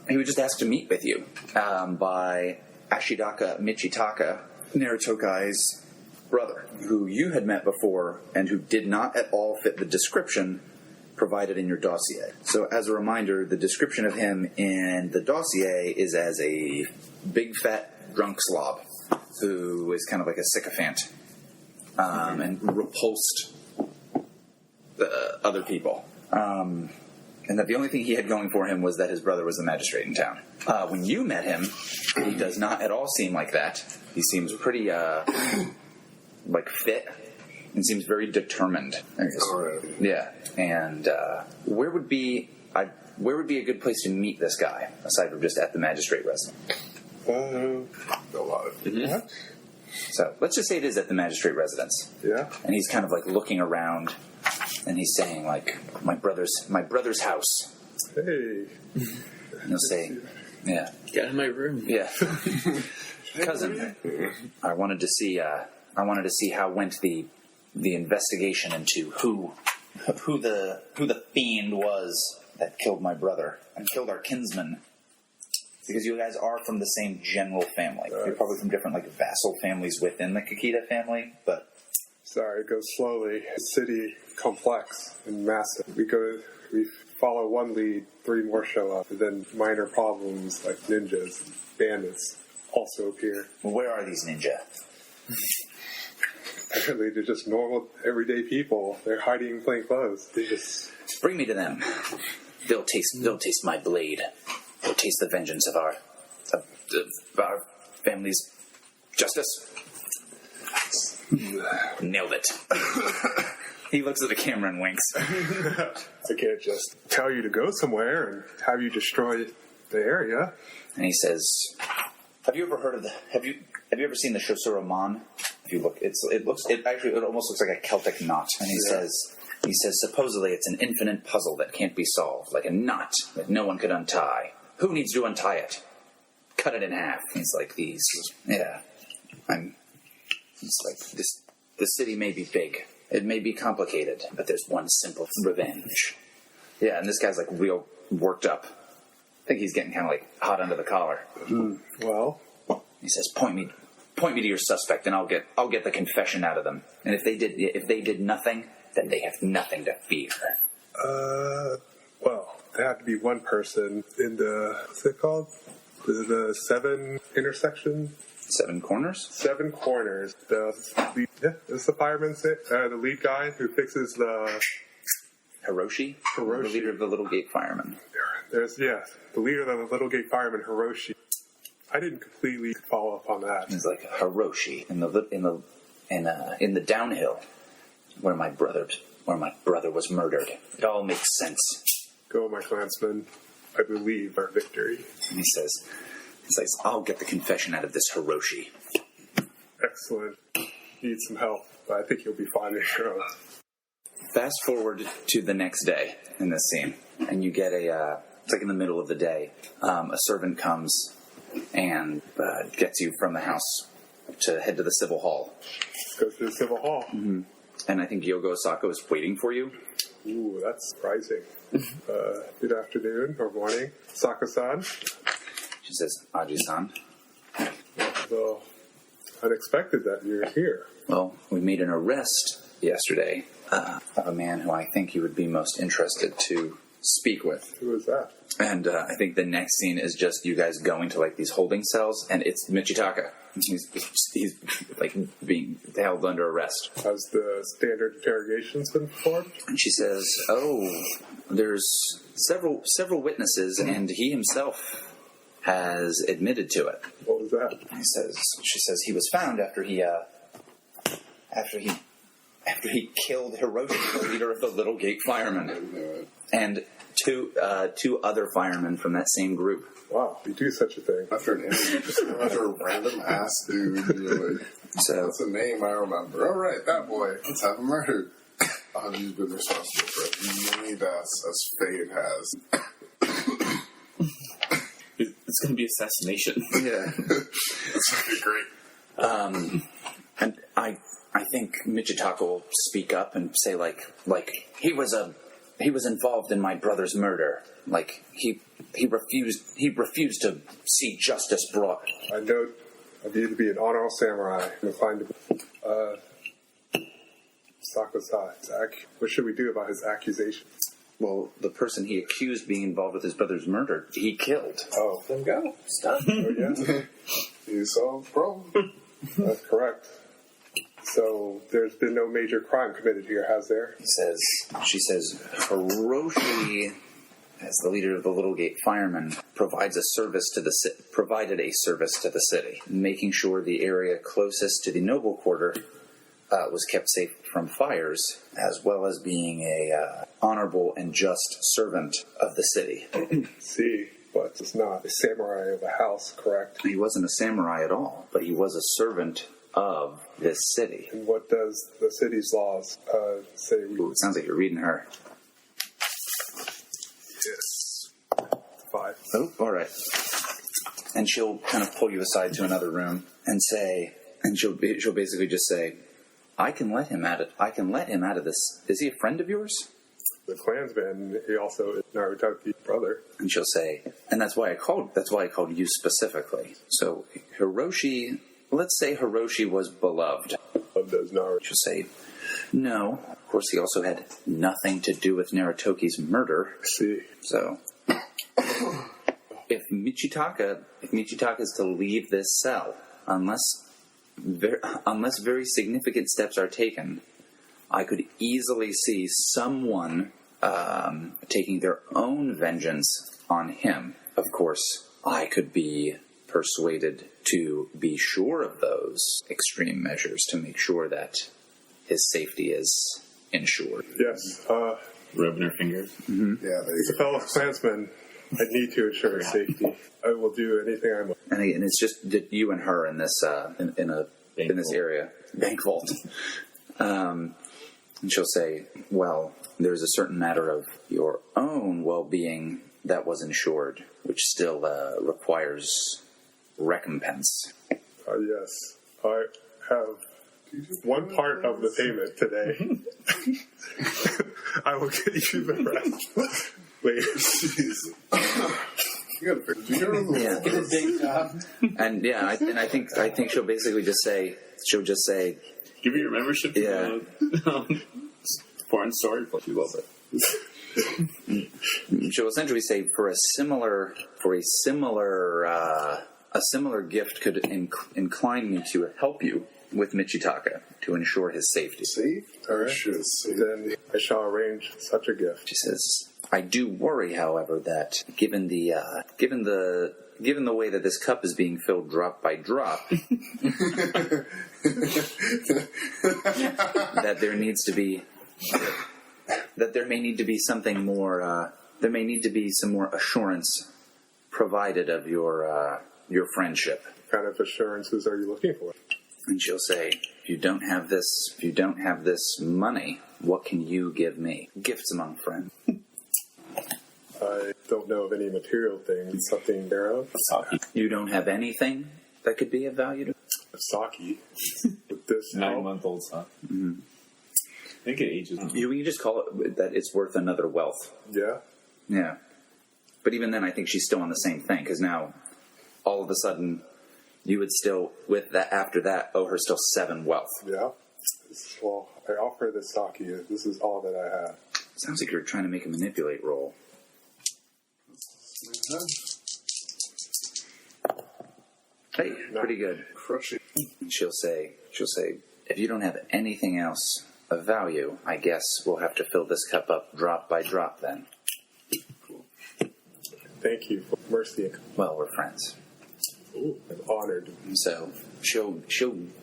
he would just ask to meet with you by Ashidaka Michitaka, Narutokai's brother, who you had met before and who did not at all fit the description provided in your dossier. So as a reminder, the description of him in the dossier is as a big fat drunk slob who is kind of like a sycophant and repulsed other people. And that the only thing he had going for him was that his brother was the magistrate in town. When you met him, he does not at all seem like that. He seems pretty, fit and seems very determined. All right. Yeah, and where would be a good place to meet this guy aside from just at the magistrate residence? A lot of So let's just say it is at the magistrate residence. Yeah. And he's kind of like looking around, and he's saying like, my brother's house. Hey. And he'll say, yeah, Get in my room. yeah, cousin. I wanted to see how went the investigation into who the fiend was that killed my brother and killed our kinsman. Because you guys are from the same general family. You're probably from different like vassal families within the Kikita family, but Sorry, it goes slowly. City complex and massive. We follow one lead, 3 more show up, and then minor problems like ninjas and bandits also appear. where are these ninja? Apparently they're just normal, everyday people. They're hiding in plain clothes. They just... Bring me to them. They'll taste my blade. They'll taste the vengeance of our family's justice. Nailed it. He looks at the camera and winks. I can't just tell you to go somewhere and have you destroy the area. And he says, "Have you ever heard of the? Have you ever seen the Shosuro Mon? If you look, it almost looks like a Celtic knot." And he says, supposedly it's an infinite puzzle that can't be solved, like a knot that no one could untie. Who needs to untie it? Cut it in half. He's like these. Yeah, It's like this. The city may be big. It may be complicated, but there's one simple revenge. Yeah, and this guy's like real worked up. I think he's getting kind of like hot under the collar. Well, He says, "Point me to your suspect, and I'll get the confession out of them. And if they did nothing, then they have nothing to fear." well, there had to be one person in the, what's it called? The 7 intersection? 7 corners? 7 corners. It's the fireman, the lead guy who fixes the... Hiroshi, the leader of the Little Gate Firemen. There's the leader of the Little Gate Fireman, Hiroshi. I didn't completely follow up on that. He's like Hiroshi in the downhill where my brother was murdered. It all makes sense. Go, my clansmen. I believe our victory. And he says, "I'll get the confession out of this Hiroshi." Excellent. Need some help, but I think you'll be fine on your own. Fast forward to the next day in this scene, and you get it's like in the middle of the day. A servant comes and gets you from the house to head to the civil hall. Go to the civil hall. Mm-hmm. And I think Yogo Osako is waiting for you. Ooh, that's surprising. Good afternoon or morning, Sako-san. She says, "Aji-san." Well, unexpected that you're here. Well, we made an arrest yesterday of a man who I think you would be most interested to speak with. Who is that? And I think the next scene is just you guys going to like these holding cells, and it's Michitaka. He's like being held under arrest. Has the standard interrogations been performed? And she says, "Oh, there's several witnesses, and he himself has admitted to it." What was that? She says he was found after he killed Hiroshi, the leader of the Little Gate Firemen, and two other firemen from that same group. Wow, you do such a thing. After an interview, just after a random ass dude, you're like, that's a name I remember. All right, that boy. Let's have him murdered. He's been responsible for as many deaths as fate has. It's going to be assassination. Yeah, It's going to be great. and I think Michitaka will speak up and say like he was involved in my brother's murder. Like he refused to see justice brought. I know I need to be an honorable samurai. I'm inclined to Sako-san, what should we do about his accusation? Well, the person he accused being involved with his brother's murder, he killed. Oh, Let him go. Stop. oh yeah, You solved the problem. that's correct. So there's been no major crime committed here, has there? She says, Hiroshi, as the leader of the Little Gate Firemen, provided a service to the city, making sure the area closest to the noble quarter was kept safe from fires, as well as being a honorable and just servant of the city. See, but it's not a samurai of a house, correct? He wasn't a samurai at all, but he was a servant of this city. And what does the city's laws say? Ooh, it sounds like you're reading her. Yes. 5. Oh, all right. And she'll kind of pull you aside to another room and say, and she'll basically just say, I can let him out of this. Is he a friend of yours? The clansman, he also is Naruto's brother. And she'll say, and that's why I called you specifically. So Hiroshi, let's say Hiroshi was beloved. Of those Naruto. She'll say, no. Of course, he also had nothing to do with Narutoki's murder. See. So, if Michitaka is to leave this cell, unless very significant steps are taken, I could easily see someone taking their own vengeance on him. Of course, I could be persuaded to be sure of those extreme measures to make sure that his safety is ensured. Yes. Rubbing her fingers. Yeah, there As a fellow clansman, I need to ensure his safety. I will do anything I must. And it's just you and her in this in this area, bank vault. And she'll say, "Well, there's a certain matter of your own well-being that was insured, which still requires recompense." Yes. I have one part of the payment today. I will get you the rest later. You gotta figure. You gotta Yeah. Get a big job. And yeah, I think she'll basically just say, Give me your membership. Yeah. Foreign story. You love it. she'll essentially say a similar gift could incline me to help you with Michitaka to ensure his safety. Safe? Or should safe? Then I shall arrange such a gift. She says, I do worry, however, that given the way that this cup is being filled drop by drop, that there may need to be something more. There may need to be some more assurance provided of your friendship. What kind of assurances are you looking for? And she'll say, if you don't have this money, what can you give me? Gifts among friends. I don't know of any material things. Something thereof. Sake. You don't have anything that could be of value to Sake. With this 9-month-old son. Mm-hmm. I think it ages. you. You just call it that it's worth another wealth. Yeah. Yeah. But even then, I think she's still on the same thing, because now, all of a sudden, you would still, with that after that, owe her still 7 wealth. Yeah. Well, I offer this sake. This is all that I have. Sounds like you're trying to make a manipulate roll. Hey, pretty good. Crushing. And she'll say, if you don't have anything else of value, I guess we'll have to fill this cup up drop by drop then. Thank you for mercy. Well, we're friends. Ooh, I'm honored. So she'll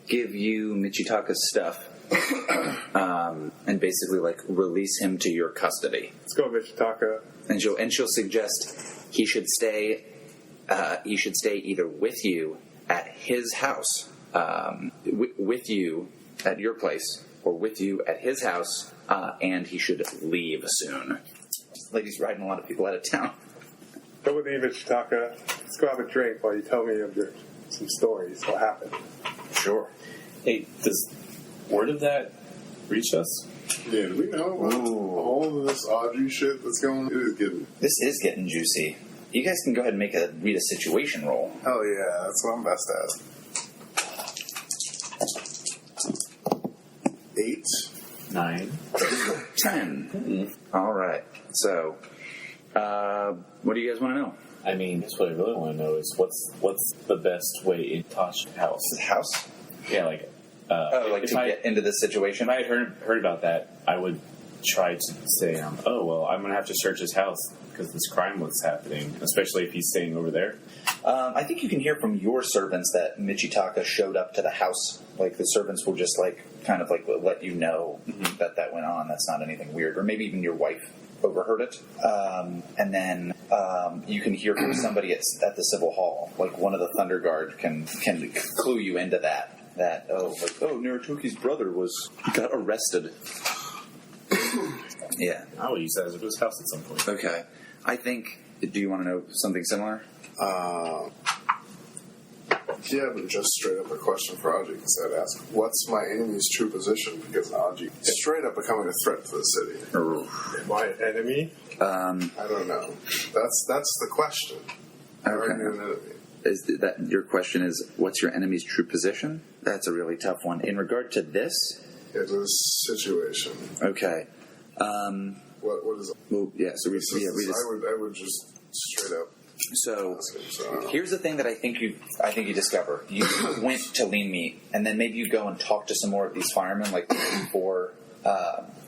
give you Michitaka's stuff, and basically release him to your custody. Let's go, Michitaka. And she'll suggest he should stay either with you at his house, with you at your place, or with you at his house, and he should leave soon. This lady's riding a lot of people out of town. Go with me, Michitaka. Let's go have a drink while you tell me of some stories. What happened? Sure. Hey, does word of that reach us? Yeah, do we know about all of this Audrey shit that's going on? It is getting... This is getting juicy. You guys can go ahead and read a situation roll. Oh yeah, that's what I'm best at. 8. 9. 10. Mm-hmm. All right. So, what do you guys want to know? I mean, that's what I really want to know is what's the best way in Tosh's house? His house? Yeah, like To get into this situation? If I had heard about that, I would try to say, oh, well, I'm going to have to search his house because this crime was happening, especially if he's staying over there? I think you can hear from your servants that Michitaka showed up to the house. Like, the servants will just, like, kind of, like, let you know that went on. That's not anything weird. Or maybe even your wife overheard it. And then you can hear from somebody at the Civil Hall. Like, one of the Thunder Guard can clue you into that. Narutoki's brother got arrested. Yeah. I will use that as his house at some point. Okay. I think... Do you want to know something similar? Yeah, but just straight up a question for Aji, because I'd ask, what's my enemy's true position? Because Aji is straight up becoming a threat to the city. My enemy? I don't know. That's the question. Are you an enemy? Is that your question is, what's your enemy's true position? That's a really tough one. In regard to this? Yeah, to this situation. Okay. What is it? Well, yeah, so we just... I would just straight up... So, here's the thing that I think you discover. You went to Lean Meat, and then maybe you go and talk to some more of these firemen, like before,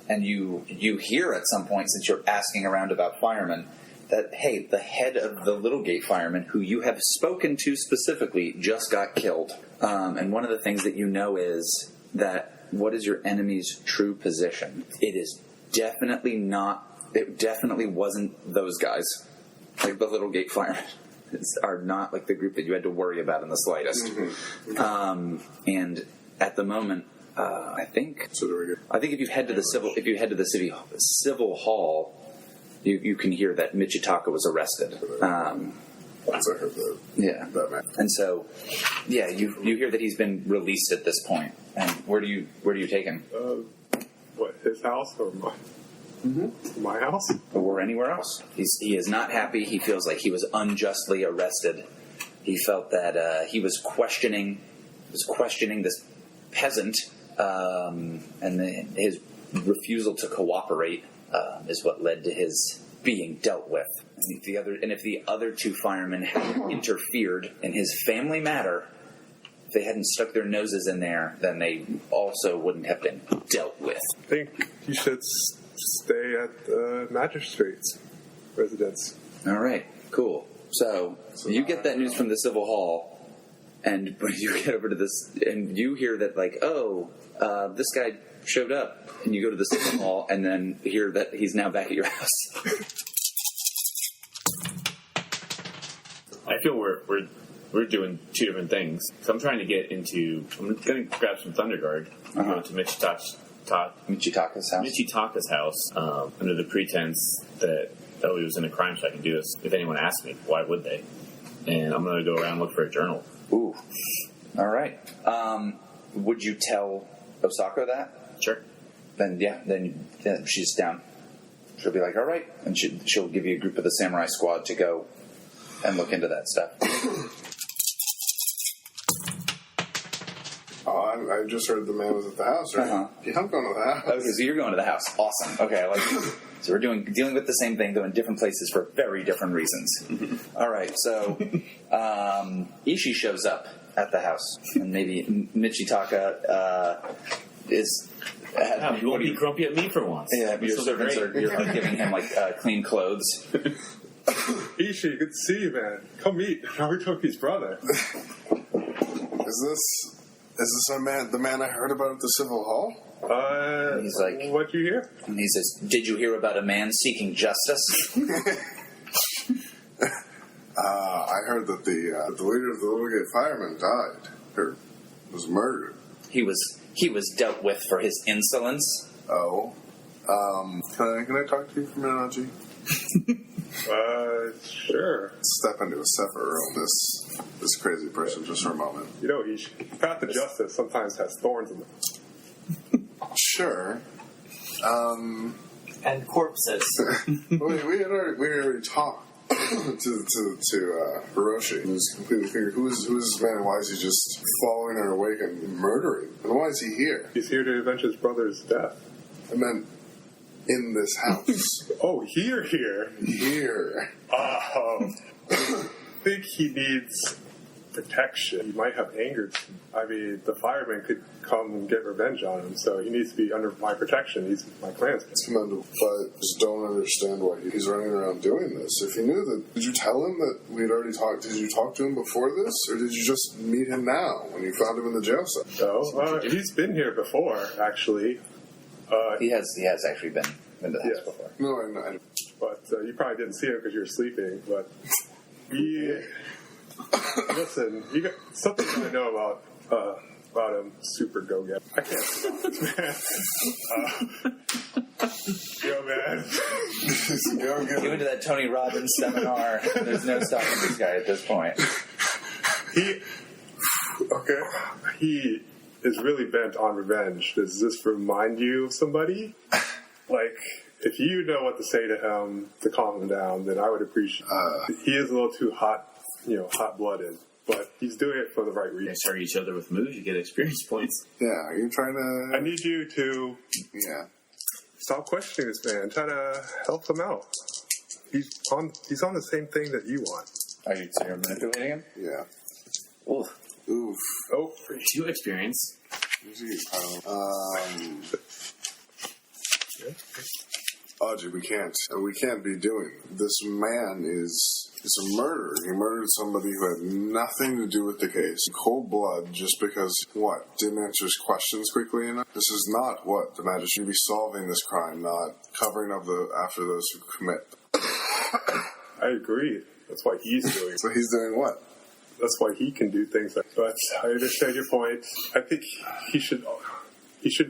and you hear at some point, since you're asking around about firemen, that, hey, the head of the Little Gate firemen, who you have spoken to specifically, just got killed. And one of the things that you know is that, what is your enemy's true position? It is definitely not, it definitely wasn't those guys. Like, the Little Gate firemen are not, like, the group that you had to worry about in the slightest. And at the moment, I think if you head to the civil hall, you can hear that Michitaka was arrested. Once I heard that. Yeah. That man. And so, yeah, you hear that he's been released at this point. And where do you take him? What, his house or mine? My house? Or anywhere else. He is not happy. He feels like he was unjustly arrested. He felt that he was questioning this peasant, and his refusal to cooperate is what led to his being dealt with. And if the other two firemen had interfered in his family matter, if they hadn't stuck their noses in there, then they also wouldn't have been dealt with. I think you should stay at the magistrate's residence. All right, cool. So you get that news from the Civil Hall, and when you get over to this, and you hear that, like, this guy showed up, and you go to the Civil Hall, and then hear that he's now back at your house. I feel we're doing two different things. So I'm trying to get into. I'm going to grab some Thunder Guard and go to Michitaka's house under the pretense that he was in a crime, so I can do this. If anyone asks me, why would they? And I'm going to go around and look for a journal. Ooh. All right. Would you tell Osaka that? Sure. Then she's down. She'll be like, all right, and she'll give you a group of the samurai squad to go and look into that stuff. I just heard the man was at the house, right? Yeah, I'm going to the house. Okay, so you're going to the house. Awesome. Okay, I like it. So we're dealing with the same thing, though in different places for very different reasons. All right, so Ishi shows up at the house, and maybe Michitaka is... you won't be grumpy at me for once. Yeah, your servants are giving him, like, clean clothes. Ishi, good to see you, man. Come meet Narutoki's brother. Is this the man I heard about at the Civil Hall? He's like, what'd you hear? And he says, did you hear about a man seeking justice? I heard that the leader of the Little Gate Firemen died, or was murdered. He was dealt with for his insolence. Oh. Can I talk to you for a minute, Aji? Sure. Step into a separate room, this crazy person, just for a moment. You know, Ishi, path to justice sometimes has thorns in it. Sure. And corpses. we had already talked to Hiroshi, who's completely figured who is this man and why is he just following her awake and murdering? And why is he here? He's here to avenge his brother's death. I meant in this house. Oh, here. Here. I think he needs protection. He might have angered. I mean, the fireman could come and get revenge on him, so he needs to be under my protection. He's my clansman. It's commendable, but I just don't understand why he's running around doing this. If he knew that, did you tell him that we'd already talked? Did you talk to him before this, or did you just meet him now when you found him in the jail cell? No, he's been here before, actually. He has actually been to the house before. No, I know. But you probably didn't see him because you were sleeping. But listen, you got something I know about him. Super go-getter. I can't stop this man. Yo, man. He went to that Tony Robbins seminar. There's no stopping this guy at this point. He is really bent on revenge. Does this remind you of somebody? Like, if you know what to say to him to calm him down, then I would appreciate it. He is a little too hot-blooded, but he's doing it for the right You reason. guys hurt each other with moves, you get experience points. Yeah, are you trying to... I need you to stop questioning this man. Try to help him out. He's on the same thing that you want. Are you manipulating him? Yeah. Oof. Oof. Oh, 2 experience. Audrey, we can't be doing this. Man is a murderer. He murdered somebody who had nothing to do with the case. Cold blood, just because, didn't answer his questions quickly enough? This is not what the magistrate should be solving this crime, not covering up after those who commit. I agree. That's why he's doing it. So he's doing what? That's why he can do things like that. But I understand your point. I think he should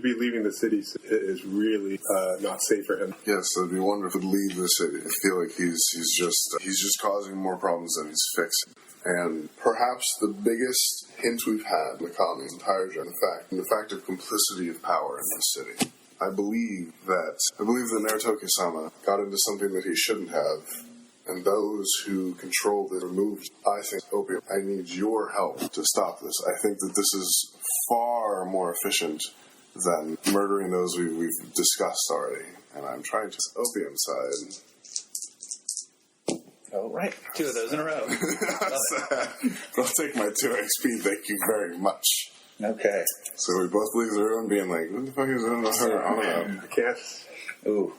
be leaving the city. It is really not safe for him. Yes, it'd be wonderful to leave the city. I feel like he's just causing more problems than he's fixing. And perhaps the biggest hint we've had, Mikami, entire journey, the fact of complicity of power in this city. I believe that Narutoki-sama got into something that he shouldn't have. And those who controlled it removed, I think, opium. I need your help to stop this. I think that this is far more efficient than murdering those we've discussed already. And I'm trying to... Opium side. Oh, right. 2 of those in a row. I'll take my 2 XP, thank you very much. Okay. So we both leave the room being like, what the fuck is going on? I can't... Ooh.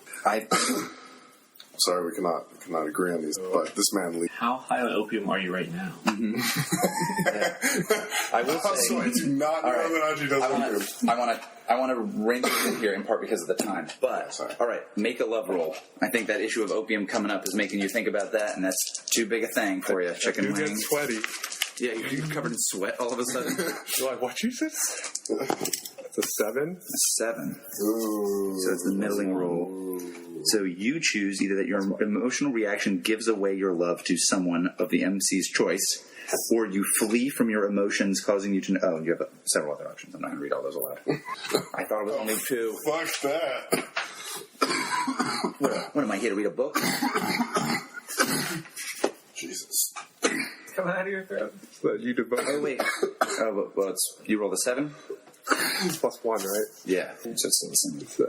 Sorry, we cannot agree on these, but this man leaves. How high on opium are you right now? Mm-hmm. I will say... I do not know that Audrey does opium. I want to rein this in here in part because of the time. But, all right, make a love roll. I think that issue of opium coming up is making you think about that, and that's too big a thing for you. Chicken wings. You get sweaty. Yeah, you're covered in sweat all of a sudden. You're like, what you said? That's a 7? A 7. Ooh. So it's the middling roll. So you choose either that your emotional reaction gives away your love to someone of the MC's choice, or you flee from your emotions, causing you to... Oh, you have several other options. I'm not going to read all those aloud. I thought it was only 2. Fuck that. What am I here to read a book? Jesus. Coming out of your throat. So you devote... Oh, wait. Oh, well, you rolled a 7? Plus 1, right? Yeah. So it's the same. So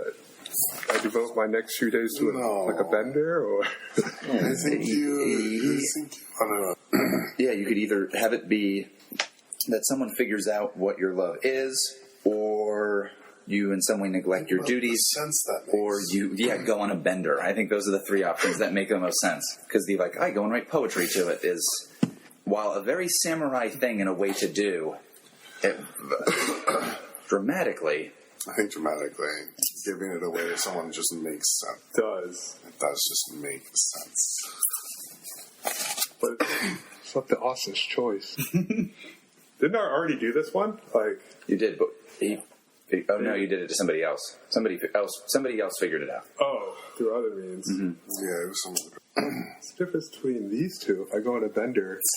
I devote my next few days to a bender, or... I think you... I don't know. Yeah, you could either have it be that someone figures out what your love is, or you in some way neglect your duties, or you go on a bender. I think those are the 3 options that make the most sense. Because the I go and write poetry to it is, while a very samurai thing in a way to do, it, dramatically... I think dramatically, giving it away to someone just makes sense. It does. It does just make sense. But it's not the Austin's choice. Didn't I already do this one? You did, but oh no, you did it to somebody else. Somebody else figured it out. Oh, through other means. Mm-hmm. Yeah, it was someone. What's the difference between these two? If I go on a bender, it's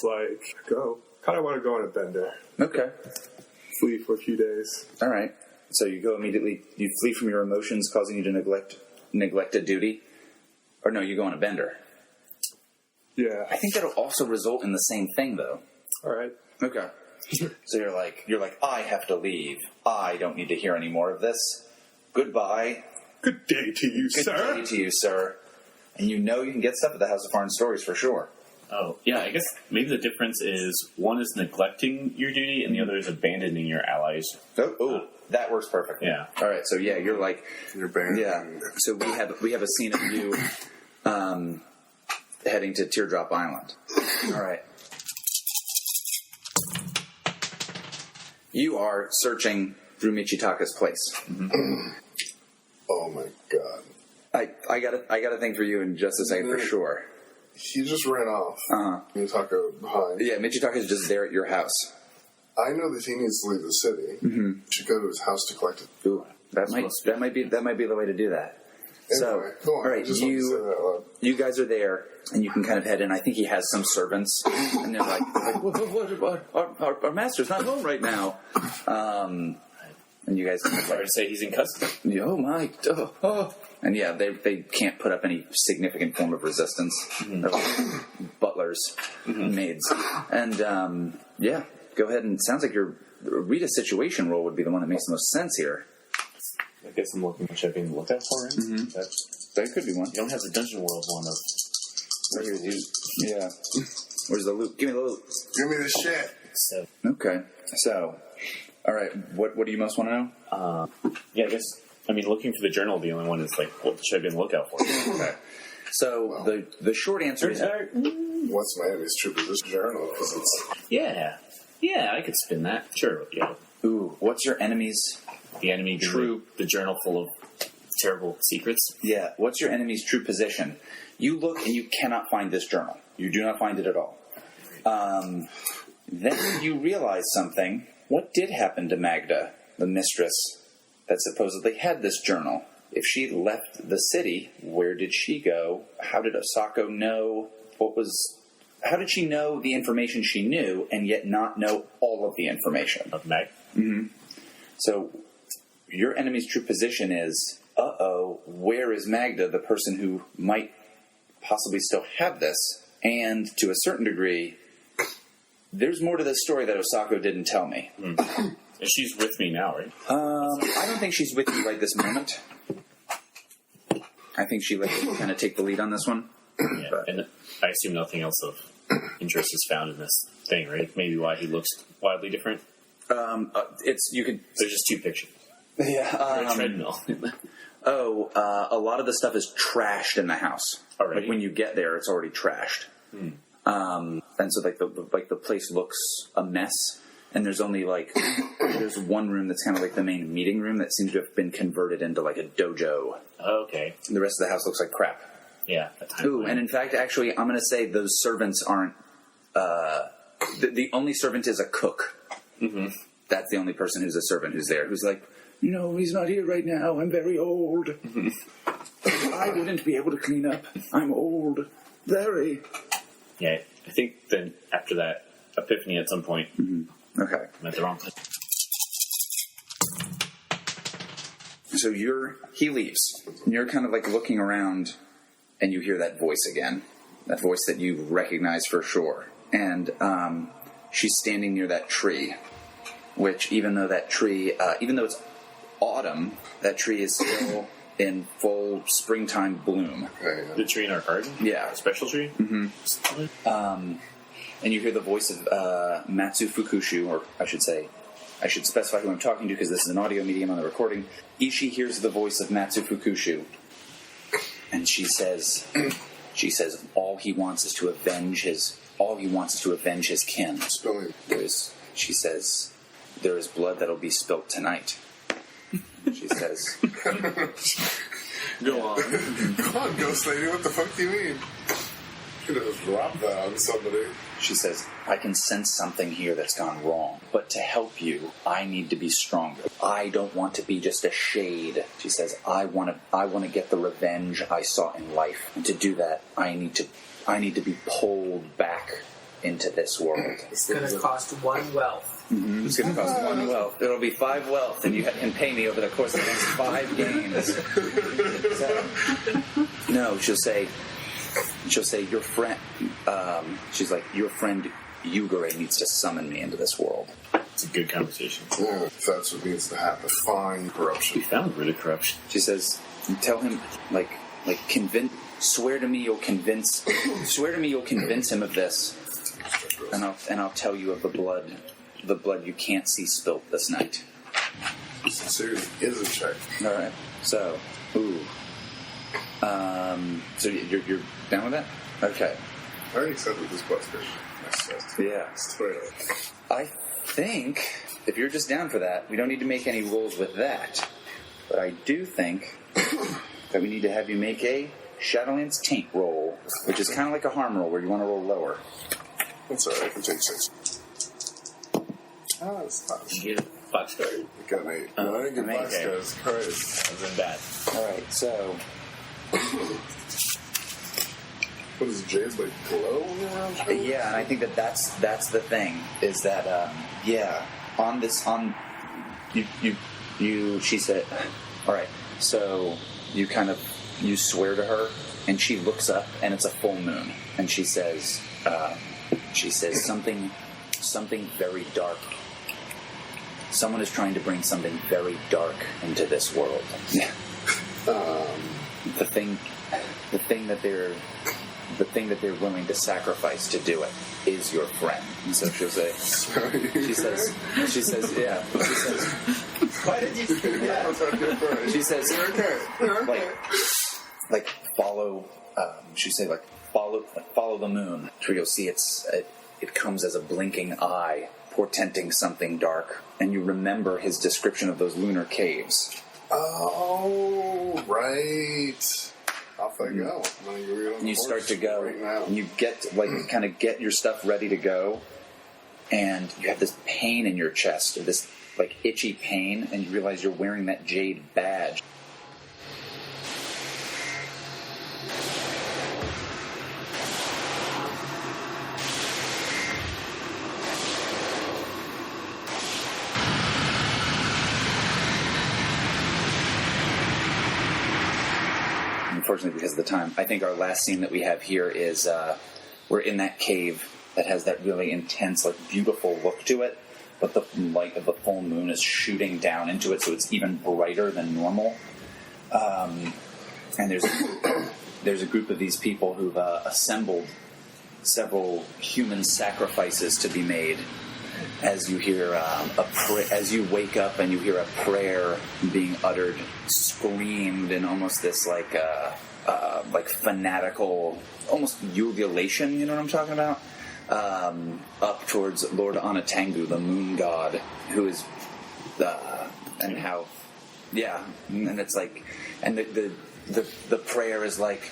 kind of want to go on a bender. Okay. Flee for a few days. All right. So you go immediately, you flee from your emotions, causing you to neglect a duty. Or no, you go on a bender. Yeah. I think that'll also result in the same thing, though. All right. Okay. So you're like, I have to leave. I don't need to hear any more of this. Goodbye. Good day to you, sir. Good day to you, sir. And you know you can get stuff at the House of Foreign Stories for sure. Oh, yeah, I guess maybe the difference is one is neglecting your duty and the other is abandoning your allies. That works perfectly. Yeah. All right, so yeah, you're like... You're banned. Yeah, so we have a scene of you heading to Teardrop Island. All right. You are searching through Michitaka's place. Oh my god. I got a thing for you in just a second for sure. He just ran off. Mitaka behind. Yeah, Michitaka's just there at your house. I know that he needs to leave the city. Mm-hmm. Should go to his house to collect it. Ooh, that might be the way to do that. Anyway, So, all right, you guys are there, and you can kind of head in. I think he has some servants, and they're like what, our master's not home right now. And you guys kind of I would say he's in custody. oh my, and yeah, they can't put up any significant form of resistance. Butlers, maids, and yeah, go ahead and sounds like your read a situation roll would be the one that makes the most sense here. I guess I'm looking at being looked at for him. That could be one. You don't have the Dungeon World one of. Yeah. Where's the loot? Give me the loot. Give me the shit. So, Okay. So, all right. What do you most want to know? yeah, I guess. I mean, looking for the journal, the only one is like, what should I be on the lookout for? Okay. So the short answer is What's my enemy's true position journal? Because it's yeah, I could spin that. Sure, yeah. ooh. What's your enemy's The enemy True. the journal full of terrible secrets. yeah? What's your enemy's true position? You look and you cannot find this journal. You do not find it at all. Then you realize something. What did happen to Magda, the mistress that supposedly had this journal? If she left the city, where did she go? How did Osako know how did she know the information she knew and yet not know all of the information? Of Mag. So your enemy's true position is, where is Magda, the person who might possibly still have this? And to a certain degree, there's more to this story that Osako didn't tell me. And she's with me now, right? I don't think she's with you right this moment. I think she let you kind of take the lead on this one. Yeah. And I assume nothing else of interest is found in this thing, right? Maybe why he looks wildly different. There's There's just two pictures. Yeah. A treadmill. A lot of the stuff is trashed in the house. Already? Like when you get there, it's already trashed. And so the place looks a mess. And there's only there's one room that's kind of like the main meeting room that seems to have been converted into like a dojo. Okay. And the rest of the house looks like crap. Yeah. Ooh, and in fact, actually, I'm going to say those servants aren't. The only servant is a cook. Mm-hmm. That's the only person who's a servant who's there. Who's like, he's not here right now. I'm very old. I wouldn't be able to clean up. I'm old. Very. Yeah, I think then after that epiphany at some point, Okay. I'm at the wrong place. So he leaves. And you're kind of like looking around, and you hear that voice again. That voice that you recognize for sure. And she's standing near that tree, which even though it's autumn, that tree is still in full springtime bloom. The tree in our garden? Yeah. A special tree? Mm-hmm. And you hear the voice of Matsu Fukushu, or I should specify who I'm talking to because this is an audio medium on the recording. Ishi hears the voice of Matsu Fukushu, and she says, all he wants is to avenge his kin. She says, there is blood that'll be spilt tonight. She says, Go on. Come on, Ghost Lady, what the fuck do you mean? You could have just dropped that on somebody. She says, I can sense something here that's gone wrong, but to help you, I need to be stronger. I don't want to be just a shade. She says, I want to get the revenge I sought in life. And to do that, I need to be pulled back into this world. It's going to cost 1 wealth. Mm-hmm. It's going to cost 1 wealth. It'll be 5 wealth, and you can pay me over the course of the next 5 games. So, no, she'll say, your friend, she's like, your friend Yugare needs to summon me into this world. It's a good conversation. Yeah, if that's what needs to happen. Find corruption. We found rid of corruption. She says, tell him, convince, Swear to me you'll convince him of this, and I'll tell you of the blood you can't see spilt this night. Sincerity is a check. All right. So, so you're down with that? Okay. I already accepted this question. Yeah. Swear. I think if you're just down for that, we don't need to make any rolls with that. But I do think that we need to have you make a Shadowlands Taint roll, which is kind of like a harm roll where you want to roll lower. That's alright, I can take 6. Ah, it's not. You get 5 stars. You got an 8. No, I didn't get 5 stars. Christ. That wasn't bad. Alright, so... What is Jade, like, glow around her? Yeah, and I think that's the thing, is that, she said, alright, so you swear to her, and she looks up, and it's a full moon, and she says something very dark. Someone is trying to bring something very dark into this world. The thing that they're willing to sacrifice to do it is your friend. And so she'll say, she says, Why did you say that? she says, like follow. She say follow the moon. So you'll see it comes as a blinking eye, portenting something dark, and you remember his description of those lunar caves. Oh, right. Off I go. And you start to go, right now. and you get kind of get your stuff ready to go, and you have this pain in your chest, this like itchy pain, and you realize you're wearing that jade badge. Unfortunately, because of the time, I think our last scene that we have here is we're in that cave that has that really intense, like beautiful look to it, but the light of the full moon is shooting down into it, so it's even brighter than normal. And there's a group of these people who've assembled several human sacrifices to be made. As you hear as you wake up and you hear a prayer being uttered, screamed in almost this like fanatical, almost ululation. You know what I'm talking about? Up towards Lord Anatangu, the moon god, who is and how, yeah, and it's like, and the prayer is like,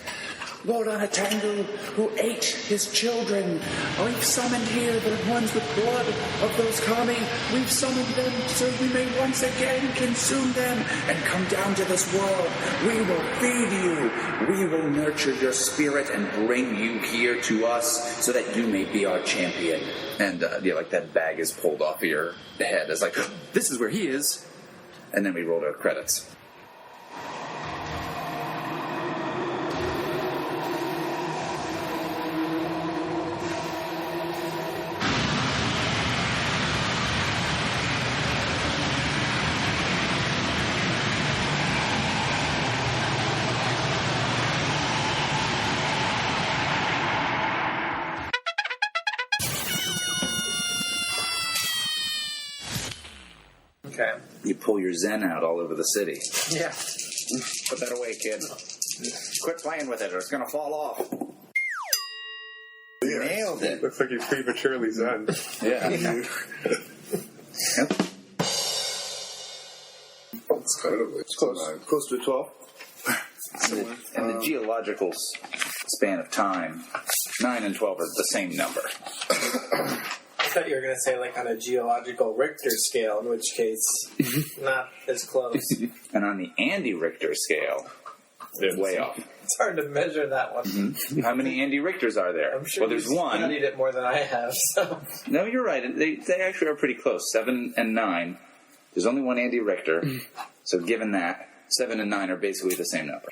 Lord Anatangu, who ate his children, we've summoned here the ones with blood of those Kami. We've summoned them so we may once again consume them and come down to this world. We will feed you. We will nurture your spirit and bring you here to us so that you may be our champion. And, like that bag is pulled off your head. It's like, this is where he is. And then we rolled our credits. Okay. You pull your Zen out all over the city. Yeah. Put that away, kid. Quit playing with it or it's going to fall off. Yeah. Nailed it. Looks like you prematurely zen. Yeah. It's kind of it's Close to 12. And the geological span of time, 9 and 12 are the same number. I thought you were going to say, like, on a geological Richter scale, in which case, not as close. And on the Andy Richter scale, way off. It's hard to measure that one. Mm-hmm. How many Andy Richters are there? I'm sure well, there's one. studied it more than I have, so... No, you're right. They actually are pretty close. 7 and 9. There's only one Andy Richter. So given that, 7 and 9 are basically the same number.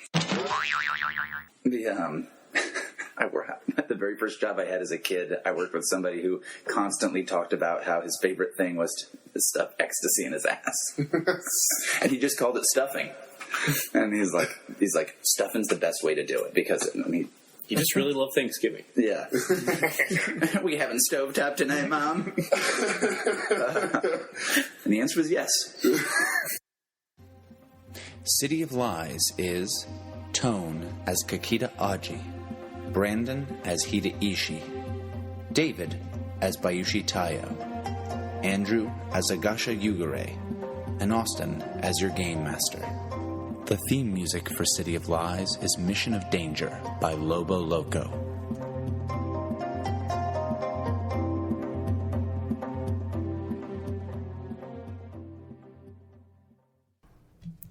At the very first job I had as a kid, I worked with somebody who constantly talked about how his favorite thing was to stuff ecstasy in his ass. And he just called it stuffing. And he's like, stuffing's the best way to do it because, I mean, You just really love Thanksgiving. yeah. We having stovetop tonight, Mom? And the answer was yes. City of Lies is Tone as Kakita Aji, Brandon as Hida Ishi, David as Bayushi Taiyo, Andrew as Agasha Yugare, and Austin as your game master. The theme music for City of Lies is Mission of Danger by Lobo Loco.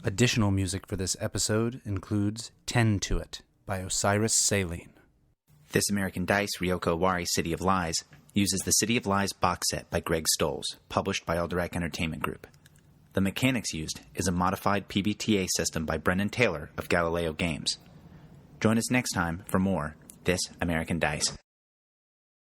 Additional music for this episode includes Tend to It by Osiris Saline. This American Dice Ryoko Owari City of Lies uses the City of Lies box set by Greg Stolz, published by Alderac Entertainment Group. The mechanics used is a modified PBTA system by Brendan Taylor of Galileo Games. Join us next time for more This American Dice.